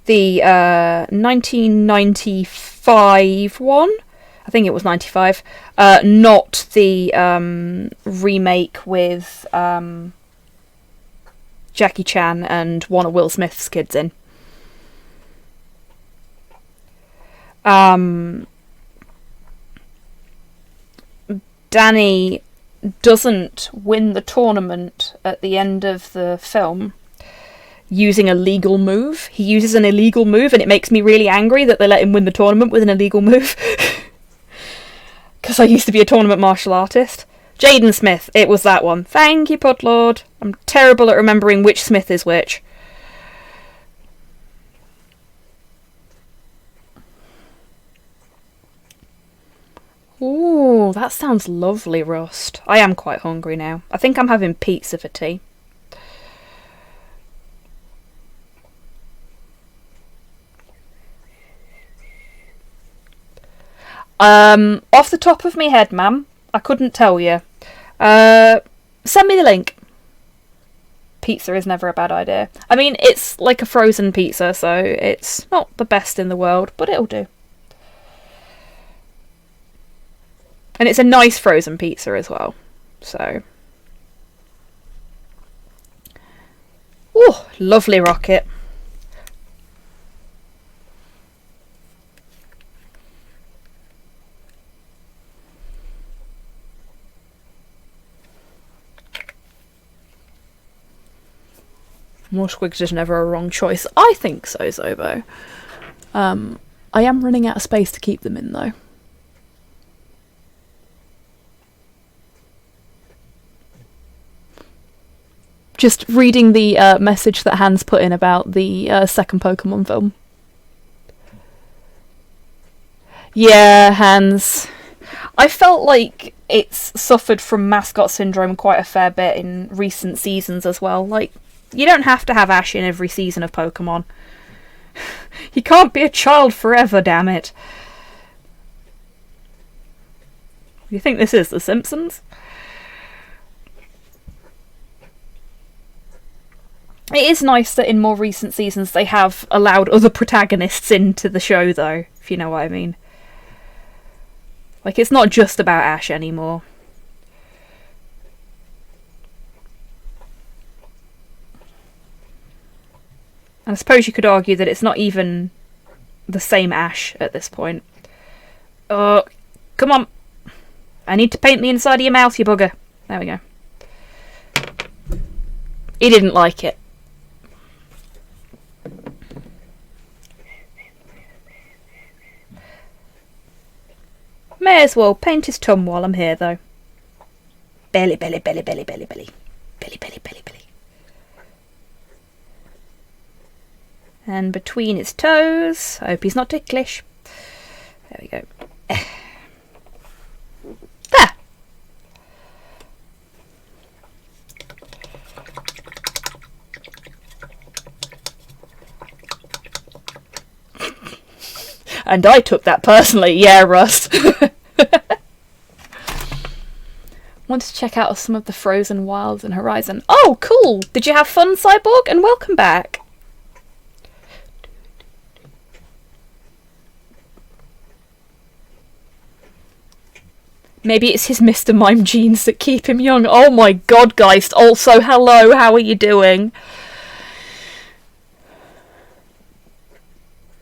the 1995 one, I think it was 95, not the remake with Jackie Chan and one of Will Smith's kids in. Danny doesn't win the tournament at the end of the film using a legal move. He uses an illegal move, and it makes me really angry that they let him win the tournament with an illegal move. Because I used to be a tournament martial artist. Jaden Smith, it was that one. Thank you, Podlord. I'm terrible at remembering which Smith is which. Ooh, that sounds lovely, Rust. I am quite hungry now. I think I'm having pizza for tea. Off the top of my head, ma'am, I couldn't tell you. Send me the link. Pizza is never a bad idea. I mean, it's like a frozen pizza, so it's not the best in the world, but it'll do. And it's a nice frozen pizza as well. So. Ooh, lovely rocket. More squigs is never a wrong choice. I think so, Zobo. I am running out of space to keep them in, though. Just reading the message that Hans put in about the second Pokemon film. Yeah, Hans. I felt like it's suffered from mascot syndrome quite a fair bit in recent seasons as well. Like, you don't have to have Ash in every season of Pokemon. He can't be a child forever, damn it. You think this is The Simpsons? It is nice that in more recent seasons they have allowed other protagonists into the show, though, if you know what I mean. Like, it's not just about Ash anymore. And I suppose you could argue that it's not even the same Ash at this point. Oh, come on. I need to paint the inside of your mouth, you bugger. There we go. He didn't like it. May as well paint his tum while I'm here, though. Belly, belly, belly, belly, belly, belly. Belly, belly, belly, belly. And between his toes. I hope he's not ticklish. There we go. There! And I took that personally. Yeah, Russ. Wanted to check out some of the Frozen Wilds and Horizon. Oh, cool! Did you have fun, Cyborg? And welcome back. Maybe it's his Mr. Mime genes that keep him young. Oh my god, Geist. Also, hello, how are you doing?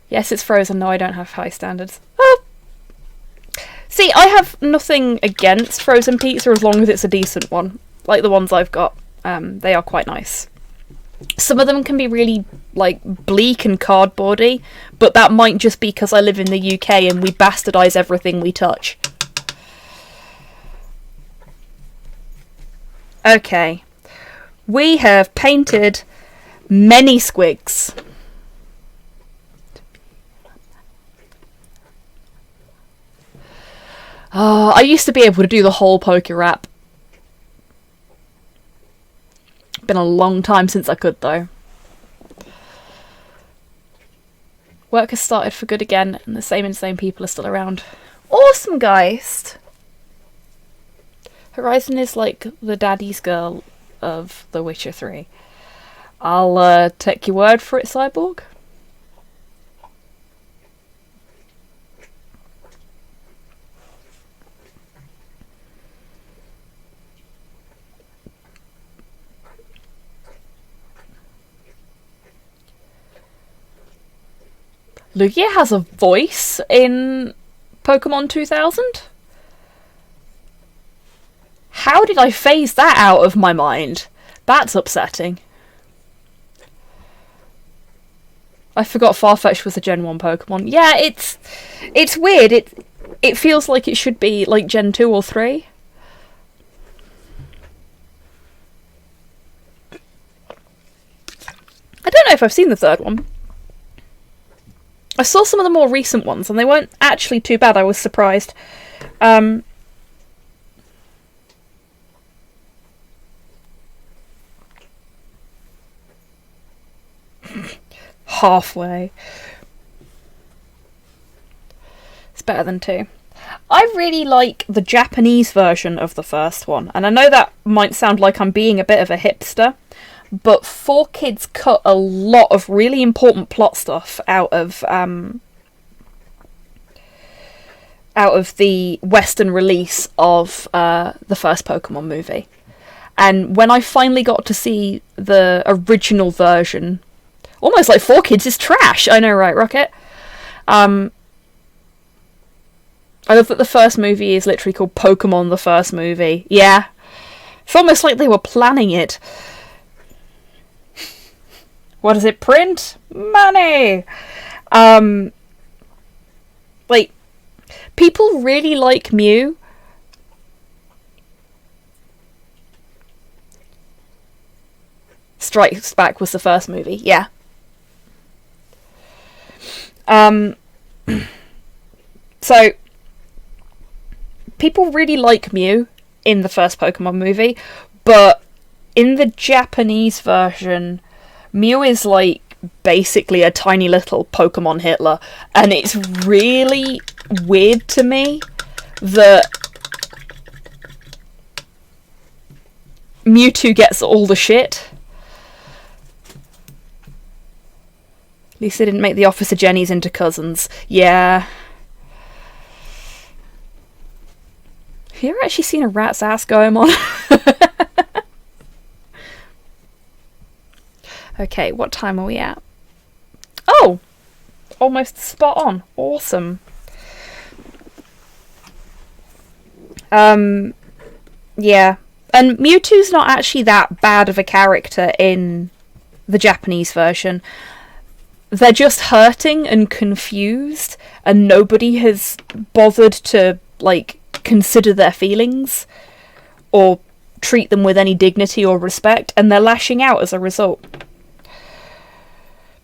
Yes, it's Frozen. No, I don't have high standards. Oh. See, I have nothing against frozen pizza as long as it's a decent one. Like the ones I've got. They are quite nice. Some of them can be really, like, bleak and cardboardy, but that might just be because I live in the UK and we bastardise everything we touch. Okay. We have painted many squigs. Oh, I used to be able to do the whole poker rap. Been a long time since I could, though. Work has started for good again, and the same insane people are still around. Awesome, Geist! Horizon is like the daddy's girl of The Witcher 3. I'll take your word for it, Cyborg. Lugia has a voice? was in Pokemon 2000? How did I phase that out of my mind? That's upsetting. I forgot Farfetch was a Gen 1 Pokemon. Yeah, it's weird. It feels like it should be like Gen 2 or 3. I don't know if I've seen the third one. I saw some of the more recent ones and they weren't actually too bad. I was surprised. Halfway. It's better than 2. I really like the Japanese version of the first one, and I know that might sound like I'm being a bit of a hipster, but 4Kids cut a lot of really important plot stuff out of the Western release of the first Pokemon movie. And when I finally got to see the original version, almost like 4Kids is trash. I know, right, Rocket? I love that the first movie is literally called Pokemon the First Movie. Yeah. It's almost like they were planning it. What does it print? Money! Like, people really like Mew. Strikes Back was the first movie, yeah. So, people really like Mew in the first Pokemon movie, but in the Japanese version, Mew is like basically a tiny little Pokemon Hitler, and it's really weird to me that Mewtwo gets all the shit. At least they didn't make the Officer Jennies into cousins. Yeah. Have you ever actually seen a rat's ass going on? Okay, what time are we at? Oh! Almost spot on. Awesome. Yeah. And Mewtwo's not actually that bad of a character in the Japanese version. They're just hurting and confused, and nobody has bothered to, like, consider their feelings or treat them with any dignity or respect, and they're lashing out as a result.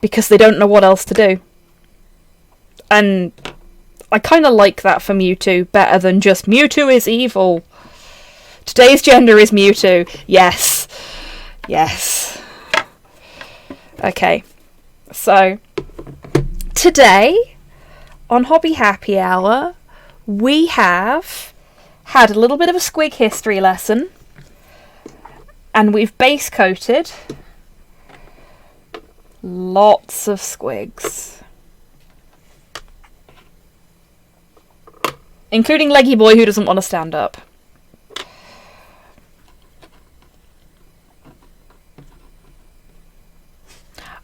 Because they don't know what else to do. And I kind of like that for Mewtwo better than just Mewtwo is evil. Today's gender is Mewtwo. Yes. Yes. Okay. So, today, on Hobby Happy Hour, we have had a little bit of a squig history lesson. And we've base coated lots of squigs. Including Leggy Boy, who doesn't want to stand up.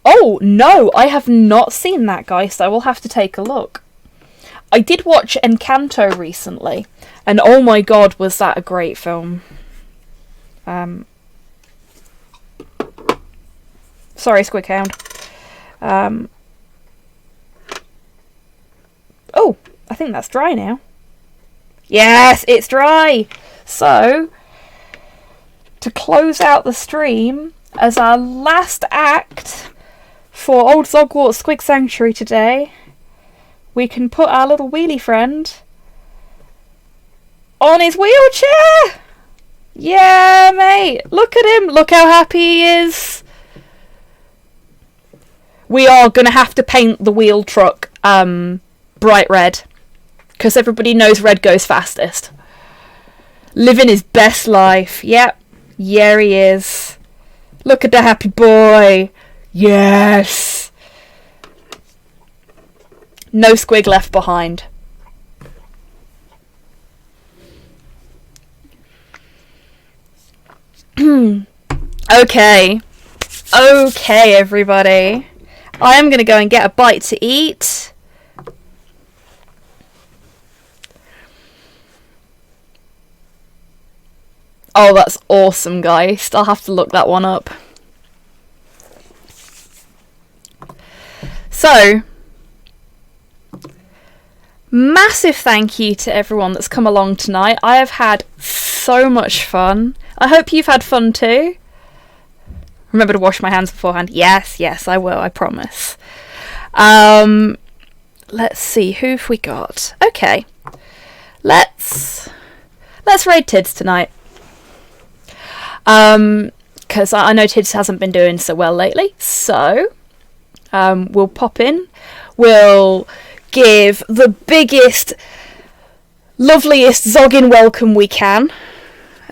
Oh, no, I have not seen that, guys. I will have to take a look. I did watch Encanto recently, and oh my god, was that a great film. Sorry, Squighound. Oh, I think that's dry now. Yes, it's dry! So, to close out the stream, as our last act for Old Zogwart's Squig Sanctuary today, we can put our little wheelie friend on his wheelchair! Yeah, mate! Look at him! Look how happy he is! We are going to have to paint the wheel truck bright red, because everybody knows red goes fastest. Living his best life. Yep. Yeah, he is. Look at the happy boy. Yes. No squig left behind. Okay. Okay, everybody. I am going to go and get a bite to eat. Oh, that's awesome, Geist. I'll have to look that one up. So, massive thank you to everyone that's come along tonight. I have had so much fun. I hope you've had fun too. Remember to wash my hands beforehand. Yes, I will, I promise. Let's see, who have we got? Okay. Let's raid Tids tonight. Because I know Tids hasn't been doing so well lately. So, we'll pop in. We'll give the biggest, loveliest zogging welcome we can.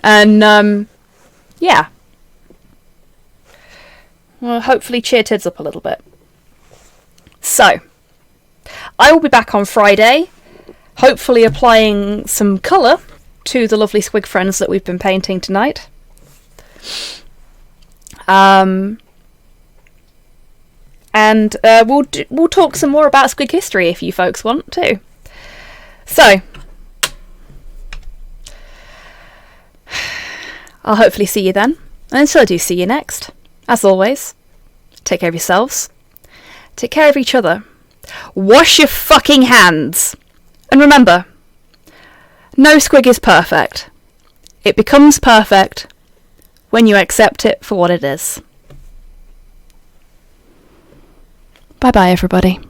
And, yeah. Well, hopefully cheer Tids up a little bit. So, I will be back on Friday, hopefully applying some colour to the lovely squig friends that we've been painting tonight. And we'll talk some more about squig history if you folks want to. So, I'll hopefully see you then. And until I do see you next, as always, take care of yourselves, take care of each other, wash your fucking hands, and remember, no squig is perfect. It becomes perfect when you accept it for what it is. Bye bye, everybody.